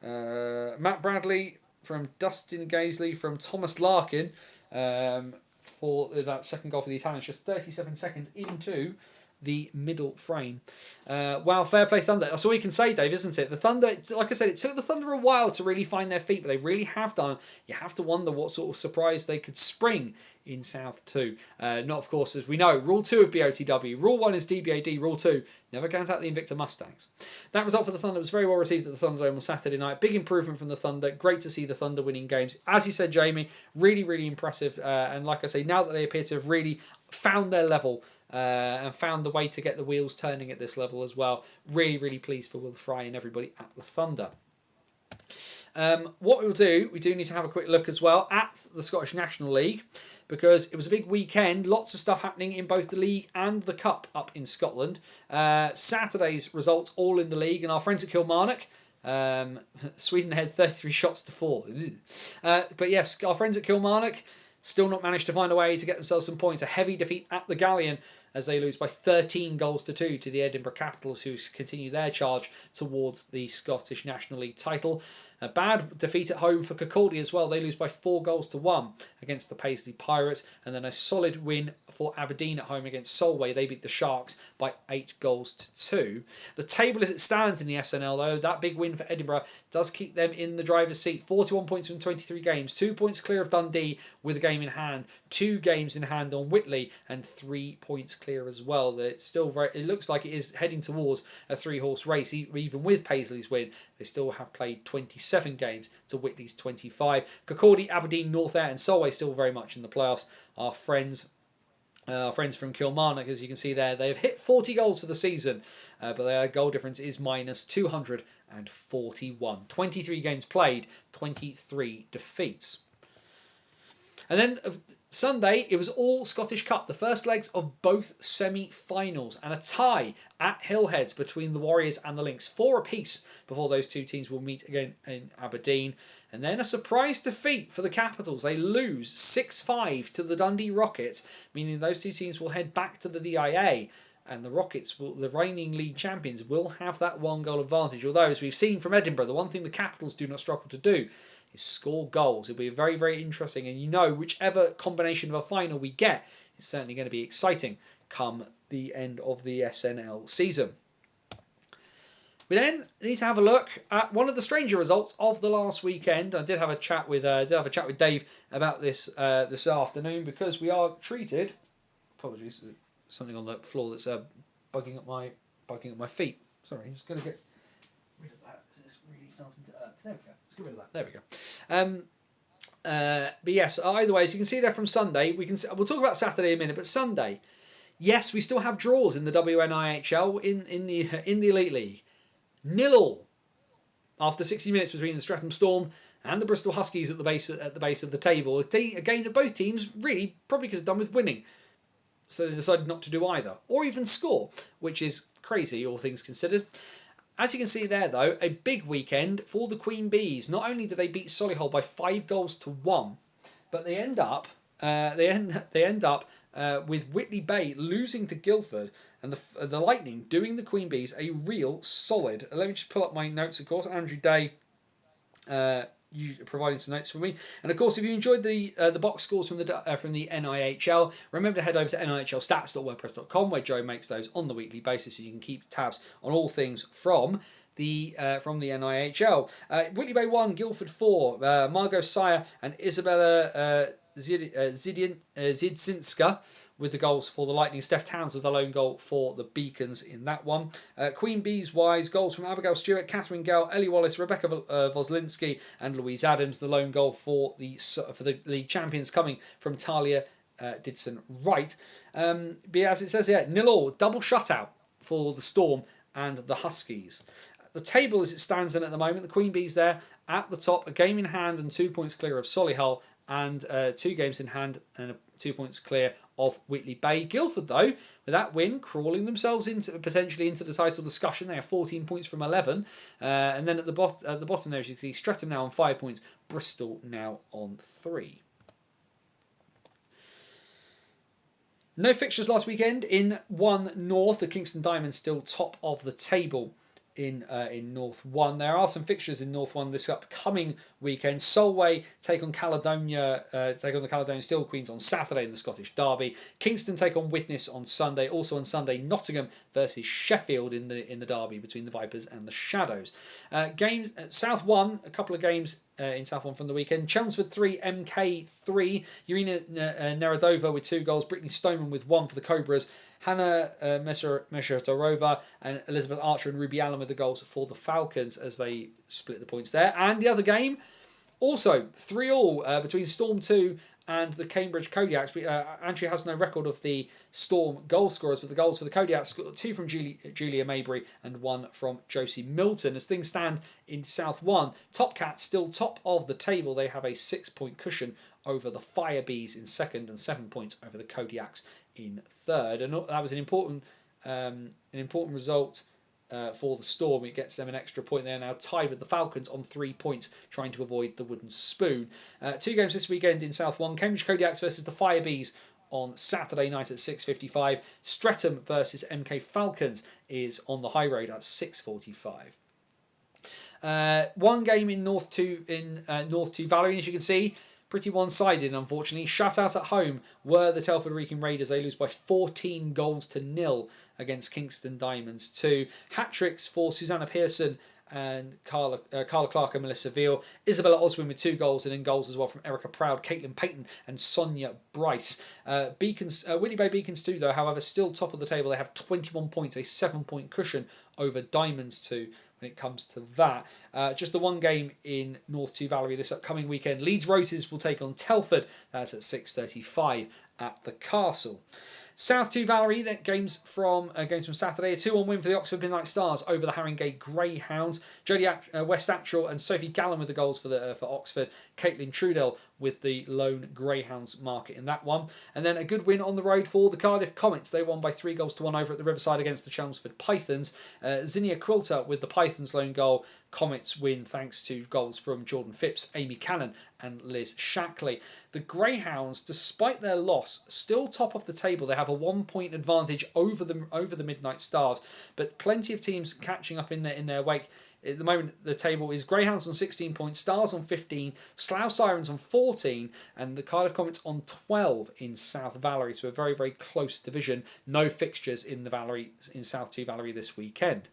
Speaker 1: Matt Bradley from Dustin Gaisley from Thomas Larkin for that second goal for the Italians, just 37 seconds into the middle frame. Wow, fair play Thunder. That's all you can say, Dave, isn't it? The Thunder, like I said, it took the Thunder a while to really find their feet, but they really have done. You have to wonder what sort of surprise they could spring in South 2. Not, of course, as we know, Rule 2 of BOTW. Rule 1 is DBAD. Rule 2, never count out the Invicta Mustangs. That result for the Thunder was very well received at the Thunderdome on Saturday night. Big improvement from the Thunder. Great to see the Thunder winning games. As you said, Jamie, really, really impressive. And like I say, now that they appear to have really found their level and found the way to get the wheels turning at this level as well. Really, really pleased for Will Fry and everybody at the Thunder. What we'll do, we do need to have a quick look as well at the Scottish National League, because it was a big weekend. Lots of stuff happening in both the league and the cup up in Scotland. Saturday's results all in the league, and our friends at Kilmarnock, Sweden ahead 33 shots to 4. But yes, our friends at Kilmarnock still not managed to find a way to get themselves some points. A heavy defeat at the Galleon as they lose by 13 goals to 2 to the Edinburgh Capitals, who continue their charge towards the Scottish National League title. A bad defeat at home for Kirkcaldy as well. They lose by 4 goals to 1 against the Paisley Pirates. And then a solid win for Aberdeen at home against Solway. They beat the Sharks by 8 goals to 2. The table as it stands in the SNL, though, that big win for Edinburgh does keep them in the driver's seat. 41 points from 23 games. 2 points clear of Dundee with a game in hand. 2 games in hand on Whitley, and 3 points clear as well. It's still it looks like it is heading towards a 3-horse race. Even with Paisley's win, they still have played 27 games to Whitley's 25. Kirkcaldy, Aberdeen, North Ayr and Solway still very much in the playoffs. Our friends from Kilmarnock, as you can see there, they have hit 40 goals for the season, but their goal difference is minus 241. 23 games played, 23 defeats. And then Sunday, it was all Scottish Cup, the first legs of both semi-finals, and a tie at Hillheads between the Warriors and the Lynx, 4 apiece before those two teams will meet again in Aberdeen. And then a surprise defeat for the Capitals. They lose 6-5 to the Dundee Rockets, meaning those two teams will head back to the DIA. And the Rockets, the reigning league champions, will have that 1-goal advantage. Although, as we've seen from Edinburgh, the one thing the Capitals do not struggle to do is score goals. It'll be very, very interesting. And you know, whichever combination of a final we get, it's certainly going to be exciting come the end of the SNL season. We then need to have a look at one of the stranger results of the last weekend. I did have a chat with Dave about this this afternoon, because we are treated. Apologies, something on the floor that's bugging up my feet. Sorry, just going to get rid of that. It's really starting to. There we go. Let's get rid of that. There we go. But yes, either way, as you can see there from Sunday, we'll talk about Saturday in a minute. But Sunday, yes, we still have draws in the WNIHL in the Elite League. 0 after 60 minutes between the Streatham Storm and the Bristol Huskies at the base of the table. A game that both teams really probably could have done with winning, so they decided not to do either, or even score, which is crazy, all things considered. As you can see there, though, a big weekend for the Queen Bees. Not only did they beat Solihull by 5 goals to 1, but they end up with Whitley Bay losing to Guildford, and the Lightning doing the Queen Bees a real solid. Let me just pull up my notes, of course. Andrew Day you providing some notes for me. And of course, if you enjoyed the box scores from the NIHL, remember to head over to nihlstats.wordpress.com, where Joe makes those on the weekly basis, so you can keep tabs on all things from the NIHL. Whitley Bay 1, Guildford 4, Margot Sire and Isabella Zidzinska with the goals for the Lightning. Steph Towns with the lone goal for the Beacons in that one. Queen Bees wise, goals from Abigail Stewart, Catherine Gale, Ellie Wallace, Rebecca Voslinski and Louise Adams. The lone goal for the league champions coming from Talia Didson Wright. But as it says here, 0-0, double shutout for the Storm and the Huskies. The table as it stands in at the moment, the Queen Bees there at the top, a game in hand and 2 points clear of Solihull, and 2 games in hand and 2 points clear of Whitley Bay. Guildford, though, with that win, crawling themselves potentially into the title discussion. They have 14 points from 11. And then at the bottom there, as you can see, Streatham now on 5 points, Bristol now on 3. No fixtures last weekend in 1 North. The Kingston Diamonds still top of the table in North 1. There are some fixtures in North 1 this upcoming weekend. Solway take on the Caledonian Steel Queens on Saturday in the Scottish Derby. Kingston take on Widnes on Sunday. Also on Sunday, Nottingham versus Sheffield in the derby between the Vipers and the Shadows. Games South 1, a couple of games in South 1 from the weekend. Chelmsford 3, MK 3. Irina Neradova with 2 goals. Brittany Stoneman with 1 for the Cobras. Hannah Meshertorova and Elizabeth Archer and Ruby Allen with the goals for the Falcons as they split the points there. And the other game, also 3-3 between Storm 2 and the Cambridge Kodiaks. Andrew has no record of the Storm goal scorers, but the goals for the Kodiaks, 2 from Julia Mabry and 1 from Josie Milton. As things stand in South 1, Top Cats still top of the table. They have a 6-point cushion over the Fire Bees in second and 7 points over the Kodiaks in third. And that was an important result for the Storm. It gets them an extra point. They're now tied with the Falcons on 3 points, trying to avoid the wooden spoon. 2 games this weekend in South 1. Cambridge Kodiaks versus the Fire Bees on Saturday night at 6:55. Streatham versus MK Falcons is on the high road at 6:45. 1 game in North 2 Valerie, as you can see, pretty one-sided, unfortunately. Shutout at home were the Telford Wrekin Raiders. They lose by 14 goals to 0 against Kingston Diamonds 2. Hat-tricks for Susanna Pearson and Carla Clark and Melissa Veal. Isabella Oswin with 2 goals, and in goals as well from Erica Proud, Caitlin Payton and Sonia Bryce. Whitley Bay Beacons 2, though, however, still top of the table. They have 21 points, a 7-point cushion over Diamonds 2. When it comes to that. Just the 1 game in North 2 Valerie this upcoming weekend. Leeds Roses will take on Telford. That's at 6:35 at the Castle. South 2 Valerie, that games from Saturday. A 2-1 win for the Oxford Midnight Stars over the Haringey Greyhounds. Jodie West Actual and Sophie Gallen with the goals for Oxford. Caitlin Trudell with the lone Greyhounds market in that one. And then a good win on the road for the Cardiff Comets. They won by 3-1 over at the Riverside against the Chelmsford Pythons. Zinnia Quilter with the Pythons' lone goal. Comets win thanks to goals from Jordan Phipps, Amy Cannon and Liz Shackley. The Greyhounds, despite their loss, still top of the table. They have a 1-point advantage over the Midnight Stars, but plenty of teams catching up in their wake. At the moment, the table is Greyhounds on 16 points, Stars on 15, Slough Sirens on 14, and the Cardiff Comets on 12 in South Valerie. So a very, very close division. No fixtures in South 2 Valerie this weekend.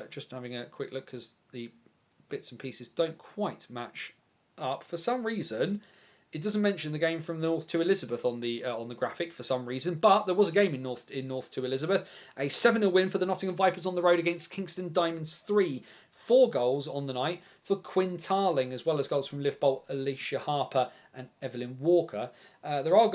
Speaker 1: Just having a quick look because the bits and pieces don't quite match up. For some reason, it doesn't mention the game from North 2 Elizabeth on the graphic for some reason, but there was a game in North 2 Elizabeth. A 7-0 win for the Nottingham Vipers on the road against Kingston Diamonds 3. 4 goals on the night for Quinn Tarling, as well as goals from Liv Bolt, Alicia Harper and Evelyn Walker. There are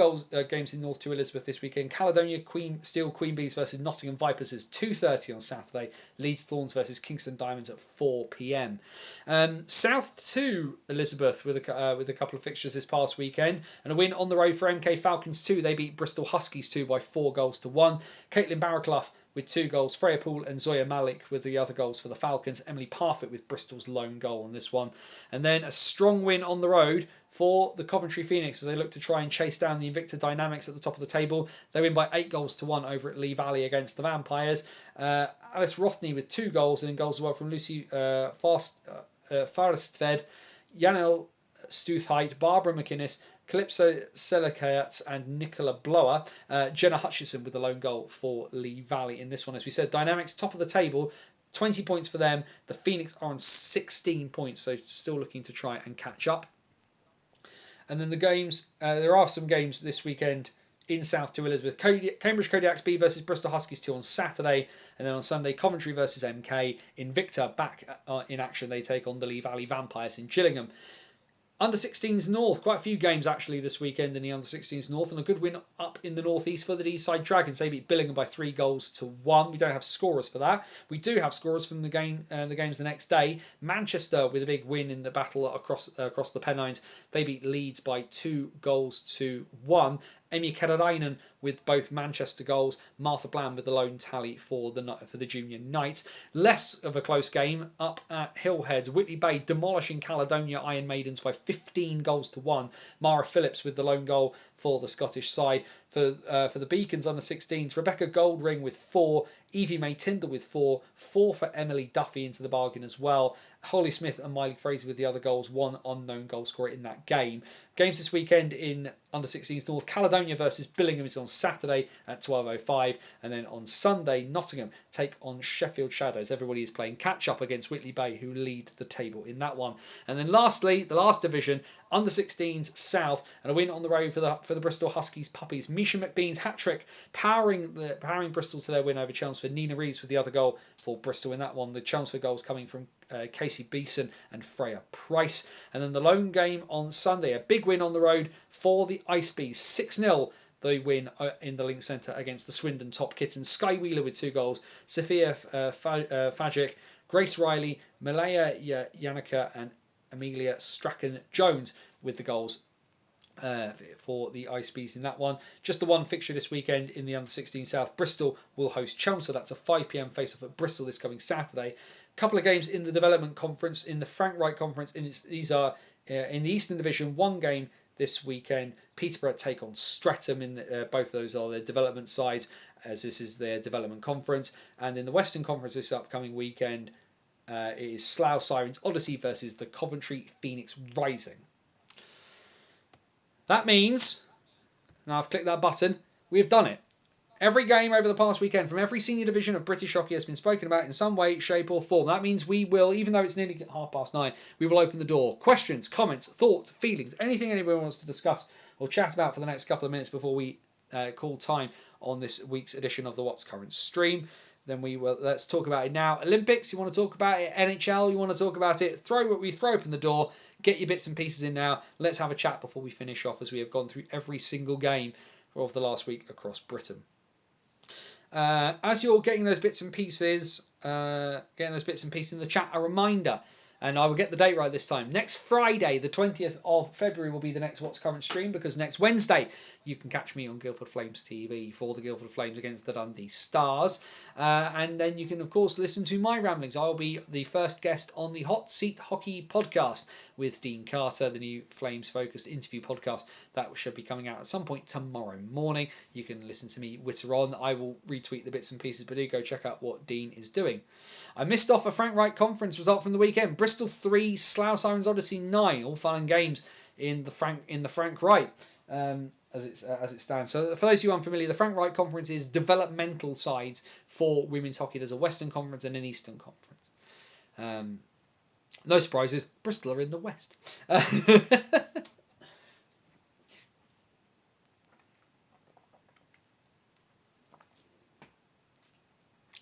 Speaker 1: games in North 2 Elizabeth this weekend. Caledonia Steel Queen Bees versus Nottingham Vipers is 2:30 on Saturday. Leeds Thorns versus Kingston Diamonds at 4 p.m. South 2 Elizabeth with a couple of fixtures this past weekend, and a win on the road for MK Falcons 2. They beat Bristol Huskies 2 by 4-1. Caitlin Barraclough with 2 goals. Freya Poole and Zoya Malik with the other goals for the Falcons. Emily Parfitt with Bristol's lone goal on this one. And then a strong win on the road for the Coventry Phoenix as they look to try and chase down the Invicta Dynamics at the top of the table. They win by 8-1 over at Lee Valley against the Vampires. Alice Rothney with 2 goals, and in goals as well from Lucy Farestved, Janel Stuthheit, Barbara McInnes, Calypso Selekayats and Nicola Blower. Jenna Hutchison with the lone goal for Lee Valley in this one. As we said, Dynamics top of the table, 20 points for them. The Phoenix are on 16 points, so still looking to try and catch up. And then the games, there are some games this weekend in South to Elizabeth. Cambridge Kodiaks B versus Bristol Huskies 2 on Saturday, and then on Sunday Coventry versus MK. Invicta back in action. They take on the Lee Valley Vampires in Gillingham. Under 16s North, quite a few games actually this weekend in the Under 16s North, and a good win up in the North East for the Deeside Dragons. They beat Billingham by 3 goals to 1. We don't have scorers for that. We do have scorers from the games the next day. Manchester with a big win in the battle across the Pennines. They beat Leeds by 2 goals to 1. Emi Kerarainen with both Manchester goals. Martha Bland with the lone tally for the Junior Knights. Less of a close game up at Hillhead. Whitley Bay demolishing Caledonia Iron Maidens by 15 goals to 1. Mara Phillips with the lone goal for the Scottish side. For the Beacons under 16s, Rebecca Goldring with 4. Evie May Tyndall with 4. 4 for Emily Duffy into the bargain as well. Holly Smith and Miley Fraser with the other goals. 1 unknown goal scorer in that game. Games this weekend in Under 16s North. Caledonia versus Billingham is on Saturday at 12:05. And then on Sunday, Nottingham take on Sheffield Shadows. Everybody is playing catch-up against Whitley Bay, who lead the table in that one. And then lastly, the last division, Under 16s South, and a win on the road for the Bristol Huskies Puppies. Misha McBean's hat-trick powering Bristol to their win over Chelmsford. Nina Reeves with the other goal for Bristol in that one. The Chelmsford goals coming from Casey Beeson and Freya Price. And then the lone game on Sunday, a big win on the road for the Ice Bees. 6-0 they win in the Link Centre against the Swindon Top Kittens. Sky Wheeler with 2 goals. Sophia Fajic, Grace Riley, Malaya Yannicka and Amelia Strachan-Jones with the goals for the Ice Bees in that one. Just the one fixture this weekend in the Under 16 South. Bristol will host Chelmsford. That's a 5 p.m. face-off at Bristol this coming Saturday. Couple of games in the Development Conference, in the Frank Wright Conference. These are in the Eastern Division. One game this weekend. Peterborough take on Streatham. Both of those are their development sides, as this is their Development Conference. And in the Western Conference this upcoming weekend, it is Slough Sirens Odyssey versus the Coventry Phoenix Rising. That means, now I've clicked that button, we've done it. Every game over the past weekend from every senior division of British hockey has been spoken about in some way, shape or form. That means we will, even though it's nearly 9:30, we will open the door. Questions, comments, thoughts, feelings, anything anyone wants to discuss or chat about for the next couple of minutes before we call time on this week's edition of the What's Current stream. Then let's talk about it now. Olympics, you want to talk about it? NHL, you want to talk about it? Throw open the door. Get your bits and pieces in now. Let's have a chat before we finish off, as we have gone through every single game of the last week across Britain. As you're getting those bits and pieces in the chat, a reminder, and I will get the date right this time. Next Friday, the 20th of February, will be the next What's Current stream, because next Wednesday you can catch me on Guildford Flames TV for the Guildford Flames against the Dundee Stars. And then you can, of course, listen to my ramblings. I'll be the first guest on the Hot Seat Hockey podcast with Dean Carter, the new Flames-focused interview podcast. That should be coming out at some point tomorrow morning. You can listen to me witter on. I will retweet the bits and pieces, but do go check out what Dean is doing. I missed off a Frank Wright Conference result from the weekend. Bristol 3, Slough Sirens Odyssey 9. All fun and games in the Frank Wright. As it stands. So for those of you unfamiliar, the Frank Wright Conference is developmental sides for women's hockey. There's a Western Conference and an Eastern Conference. No surprises, Bristol are in the West. But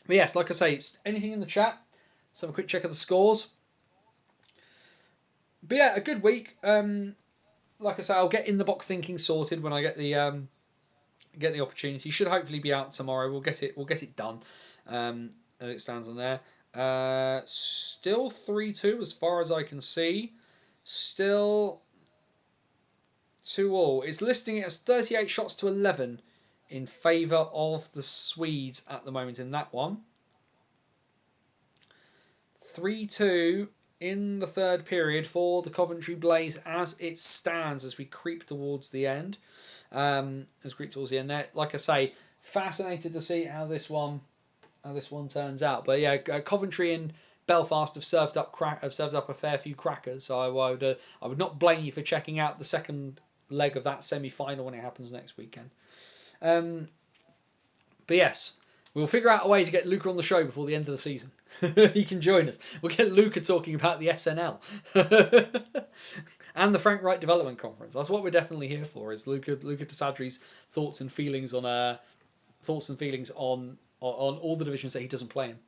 Speaker 1: yes, like I say, anything in the chat? Let's have a quick check of the scores. But yeah, a good week. Like I say, I'll get in the box thinking sorted when I get the opportunity. Should hopefully be out tomorrow. We'll get it done. As it stands on there. Still 3-2 as far as I can see. Still 2-2. It's listing it as 38 shots to 11 in favour of the Swedes at the moment in that one. 3-2 in the third period for the Coventry Blaze as it stands, as we creep towards the end. There. Like I say, fascinated to see how this one how this one turns out. But yeah, Coventry and Belfast have served up a fair few crackers. So I would not blame you for checking out the second leg of that semi-final when it happens next weekend. But yes, we'll figure out a way to get Luca on the show before the end of the season. He can join us. We'll get Luca talking about the SNL and the Frank Wright Development Conference. That's what we're definitely here for. Is Luca Tasadri's thoughts and feelings on all the divisions that he doesn't play in.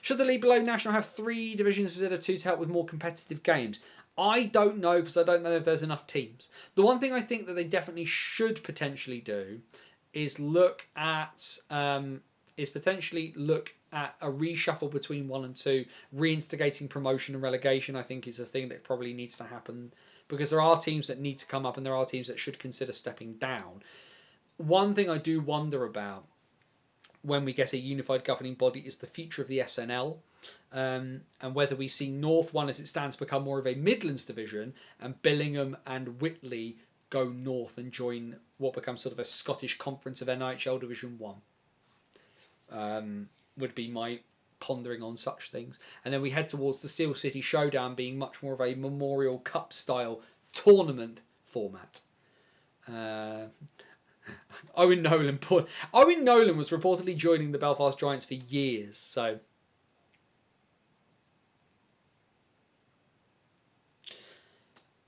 Speaker 1: Should the league below national have 3 divisions instead of 2 to help with more competitive games? I don't know, because I don't know if there's enough teams. The one thing I think that they definitely should potentially do is potentially look at a reshuffle between 1 and 2. Reinstigating promotion and relegation, I think, is a thing that probably needs to happen, because there are teams that need to come up and there are teams that should consider stepping down. One thing I do wonder about when we get a unified governing body is the future of the SNL, and whether we see North 1 as it stands become more of a Midlands division and Billingham and Whitley go north and join what becomes sort of a Scottish conference of NIHL Division 1. Would be my pondering on such things. And then we head towards the Steel City Showdown being much more of a Memorial Cup style tournament format. Owen Nolan was reportedly joining the Belfast Giants for years, so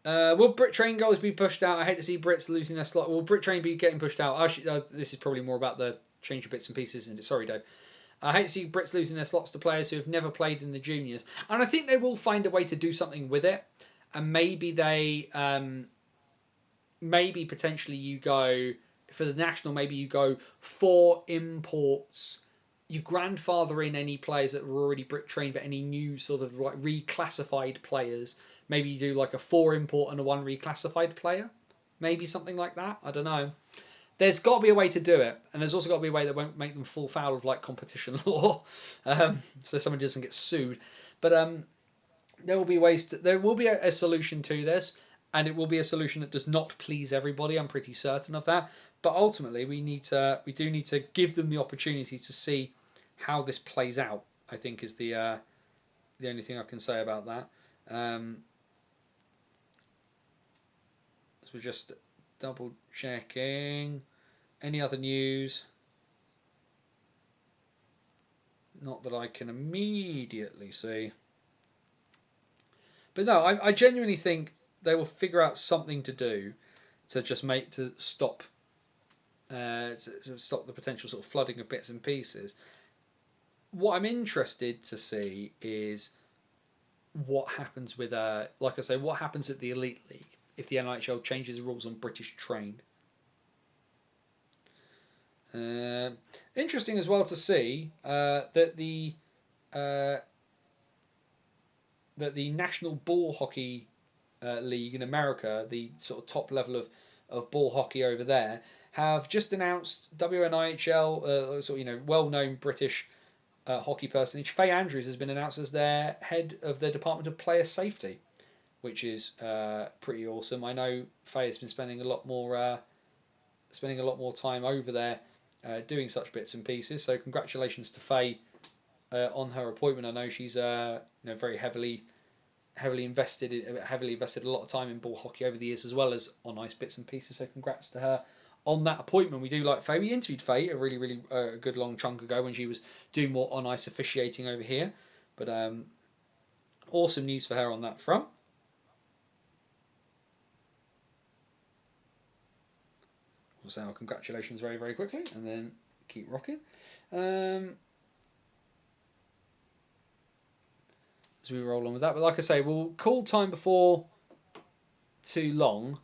Speaker 1: will Brit Train goals be pushed out? I hate to see Brits losing their slot. Will Brit Train be getting pushed out? This is probably more about the change of bits and pieces, isn't it? Sorry, Dave. I hate to see Brits losing their slots to players who have never played in the juniors, and I think they will find a way to do something with it. And maybe maybe potentially you go for the national. Maybe you go 4 imports. You grandfather in any players that were already Brit trained, but any new sort of like reclassified players. Maybe you do like a 4 import and a 1 reclassified player. Maybe something like that. I don't know. There's got to be a way to do it, and there's also got to be a way that won't make them fall foul of like competition law, so somebody doesn't get sued. But there will be ways. There will be a solution to this, and it will be a solution that does not please everybody. I'm pretty certain of that. But ultimately, we do need to give them the opportunity to see how this plays out. I think is the only thing I can say about that. So we're just double checking. Any other news? Not that I can immediately see. But no, I genuinely think they will figure out something to do to stop the potential sort of flooding of bits and pieces. What I'm interested to see is what happens with like I say, what happens at the Elite League if the NIHL changes the rules on British trained. Interesting as well to see that the National Ball Hockey League in America, the sort of top level of ball hockey over there, have just announced WNIHL, well-known British hockey personage Faye Andrews has been announced as their head of the Department of Player Safety, which is pretty awesome. I know Faye has been spending a lot more time over there doing such bits and pieces. So congratulations to Faye on her appointment. I know she's very heavily invested a lot of time in ball hockey over the years, as well as on ice bits and pieces. So congrats to her on that appointment. We do like Faye. We interviewed Faye a really good long chunk ago when she was doing more on ice officiating over here. But awesome news for her on that front. We'll say our congratulations very, very quickly and then keep rocking. As we roll on with that. But like I say, we'll call time before too long.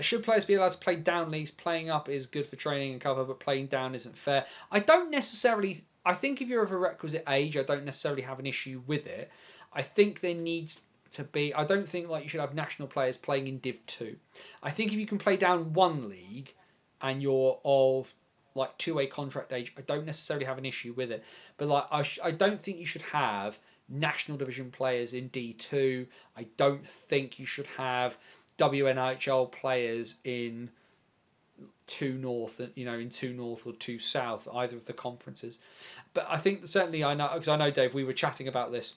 Speaker 1: Should players be allowed to play down leagues? Playing up is good for training and cover, but playing down isn't fair. I think if you're of a requisite age, I don't necessarily have an issue with it. I think there needs to be... I don't think you should have national players playing in Div 2. I think if you can play down one league and you're of 2A contract age, I don't necessarily have an issue with it. But I don't think you should have national division players in D2. I don't think you should have WNIHL players in two north, in two north or two south, either of the conferences. But I think certainly I know, because I know, Dave, we were chatting about this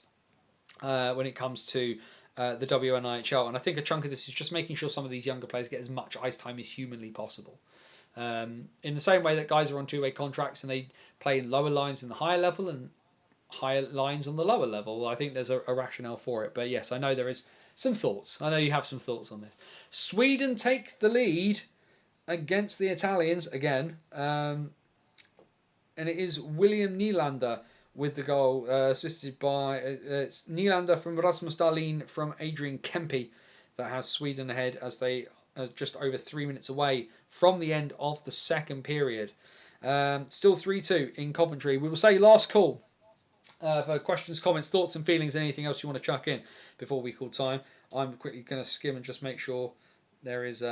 Speaker 1: when it comes to the WNIHL, and I think a chunk of this is just making sure some of these younger players get as much ice time as humanly possible. In the same way that guys are on two-way contracts and they play in lower lines in the higher level and higher lines on the lower level, I think there's a rationale for it. But yes, I know there is some thoughts. I know you have some thoughts on this. Sweden take the lead against the Italians again, and it is William Nylander with the goal, assisted by it's Nylander from Rasmus Dahlin from Adrian Kempe, that has Sweden ahead as they are just over 3 minutes away from the end of the second period. Still 3-2 in Coventry. We will say last call for questions, comments, thoughts and feelings, anything else you want to chuck in before we call time. I'm quickly going to skim and just make sure there is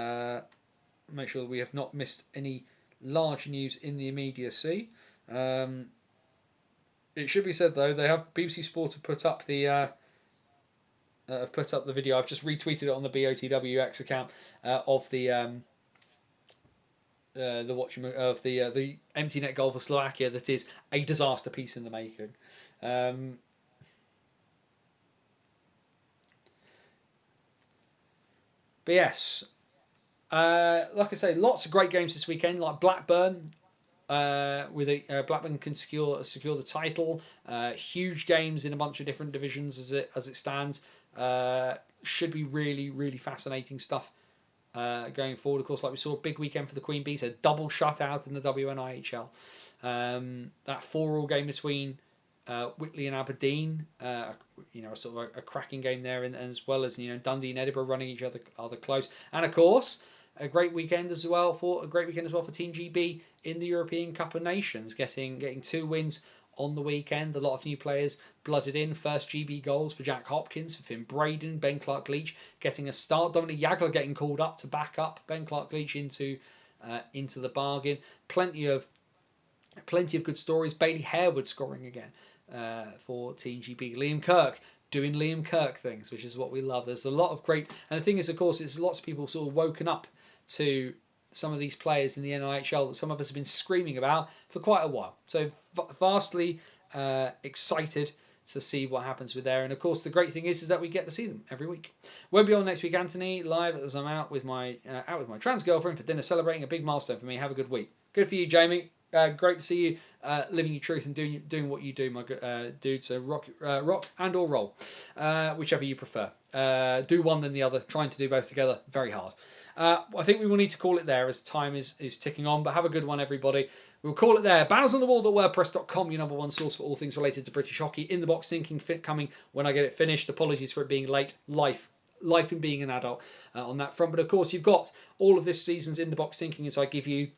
Speaker 1: make sure that we have not missed any large news in the immediacy. It should be said though, they have BBC Sport have put up the video. I've just retweeted it on the BOTWX account of the empty net goal for Slovakia. That is a disaster piece in the making. But yes, like I say, lots of great games this weekend. Like Blackburn, Blackburn can secure the title. Huge games in a bunch of different divisions as it stands. Should be really, really fascinating stuff going forward. Of course, like we saw, a big weekend for the Queen Bees, a double shutout in the WNIHL. That 4-4 game between Whitley and Aberdeen, sort of a cracking game there, and as well as Dundee and Edinburgh running each other close, and of course a great weekend as well for Team GB in the European Cup of Nations, getting 2 wins on the weekend. A lot of new players blooded in. First GB goals for Jack Hopkins, for Finn Braden, Ben Clark-Leach getting a start. Dominic Jagler getting called up to back up Ben Clark-Leach into the bargain. Plenty of good stories. Bailey Harewood scoring again for Team GB. Liam Kirk doing Liam Kirk things, which is what we love. There's a lot of great, and the thing is, of course, it's lots of people sort of woken up to some of these players in the NIHL that some of us have been screaming about for quite a while. So vastly excited to see what happens with there. And of course, the great thing is that we get to see them every week. Won't be on next week, Anthony, live as I'm out with my trans girlfriend for dinner, celebrating a big milestone for me. Have a good week. Good for you, Jamie. Great to see you living your truth and doing what you do, my dude. So rock and or roll, whichever you prefer. Do one then the other. Trying to do both together, very hard. I think we will need to call it there as time is ticking on. But have a good one, everybody. We'll call it there. Bannersonthewall.wordpress.com, your number one source for all things related to British hockey. In the box thinking fit coming when I get it finished. Apologies for it being late. Life in being an adult on that front. But of course, you've got all of this season's In the Box thinking as I give you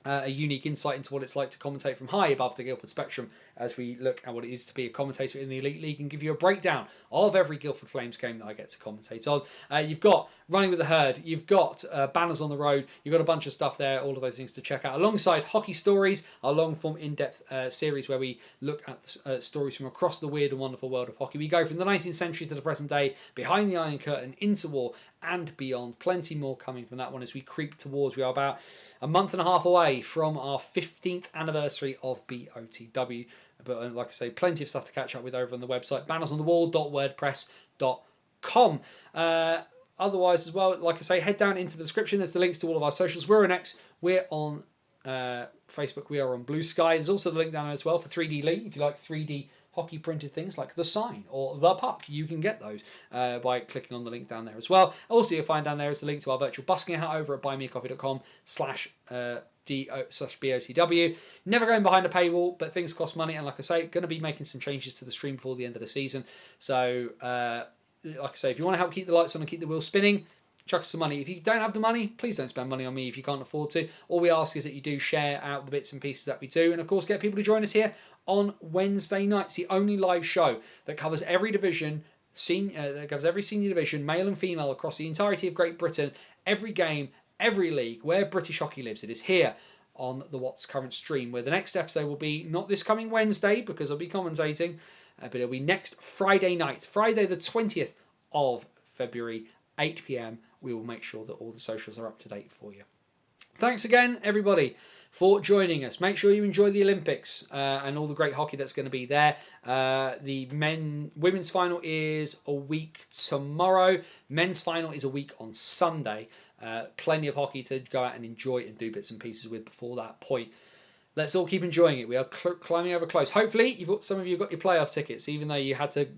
Speaker 1: a unique insight into what it's like to commentate from high above the Guildford spectrum as we look at what it is to be a commentator in the Elite League and give you a breakdown of every Guildford Flames game that I get to commentate on. You've got Running with the Herd, you've got Banners on the Road, you've got a bunch of stuff there, all of those things to check out, alongside Hockey Stories, our long-form in-depth series where we look at stories from across the weird and wonderful world of hockey. We go from the 19th century to the present day, behind the Iron Curtain, into war and beyond. Plenty more coming from that one as we creep towards, we are about a month and a half away from our 15th anniversary of BOTW. But like I say, plenty of stuff to catch up with over on the website, bannersonthewall.wordpress.com. Otherwise, as well, like I say, head down into the description. There's the links to all of our socials. We're on X. We're on Facebook. We are on Blue Sky. There's also the link down there as well for 3D Lee. If you like 3D hockey printed things like the sign or the puck, you can get those by clicking on the link down there as well. Also, you'll find down there is the link to our virtual busking hat over at buymeacoffee.com/BOTW. Never going behind a paywall, but things cost money, and like I say, going to be making some changes to the stream before the end of the season. So, like I say, if you want to help keep the lights on and keep the wheels spinning, chuck us some money. If you don't have the money, please don't spend money on me if you can't afford to. All we ask is that you do share out the bits and pieces that we do, and of course get people to join us here on Wednesday nights, the only live show that covers every division, that covers every senior division, male and female, across the entirety of Great Britain, every game, every league, where British hockey lives. It is here on the What's Current stream, where the next episode will be not this coming Wednesday, because I'll be commentating, but it'll be next Friday night, Friday the 20th of February, 8 p.m. We will make sure that all the socials are up to date for you. Thanks again, everybody, for joining us. Make sure you enjoy the Olympics and all the great hockey that's going to be there. The women's final is a week tomorrow. Men's final is a week on Sunday. Plenty of hockey to go out and enjoy and do bits and pieces with before that point. Let's all keep enjoying it. We are climbing over close. Hopefully, some of you got your playoff tickets, even though you had to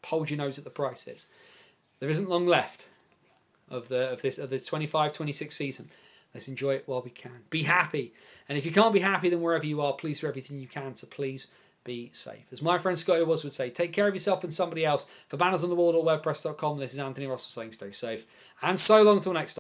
Speaker 1: hold your nose at the prices. There isn't long left of the 25-26 season. Let's enjoy it while we can. Be happy. And if you can't be happy, then wherever you are, please do everything you can to please be safe. As my friend Scotty Watts would say, take care of yourself and somebody else. For bannersonthewall.wordpress.com, this is Anthony Russell saying stay safe. And so long till next time.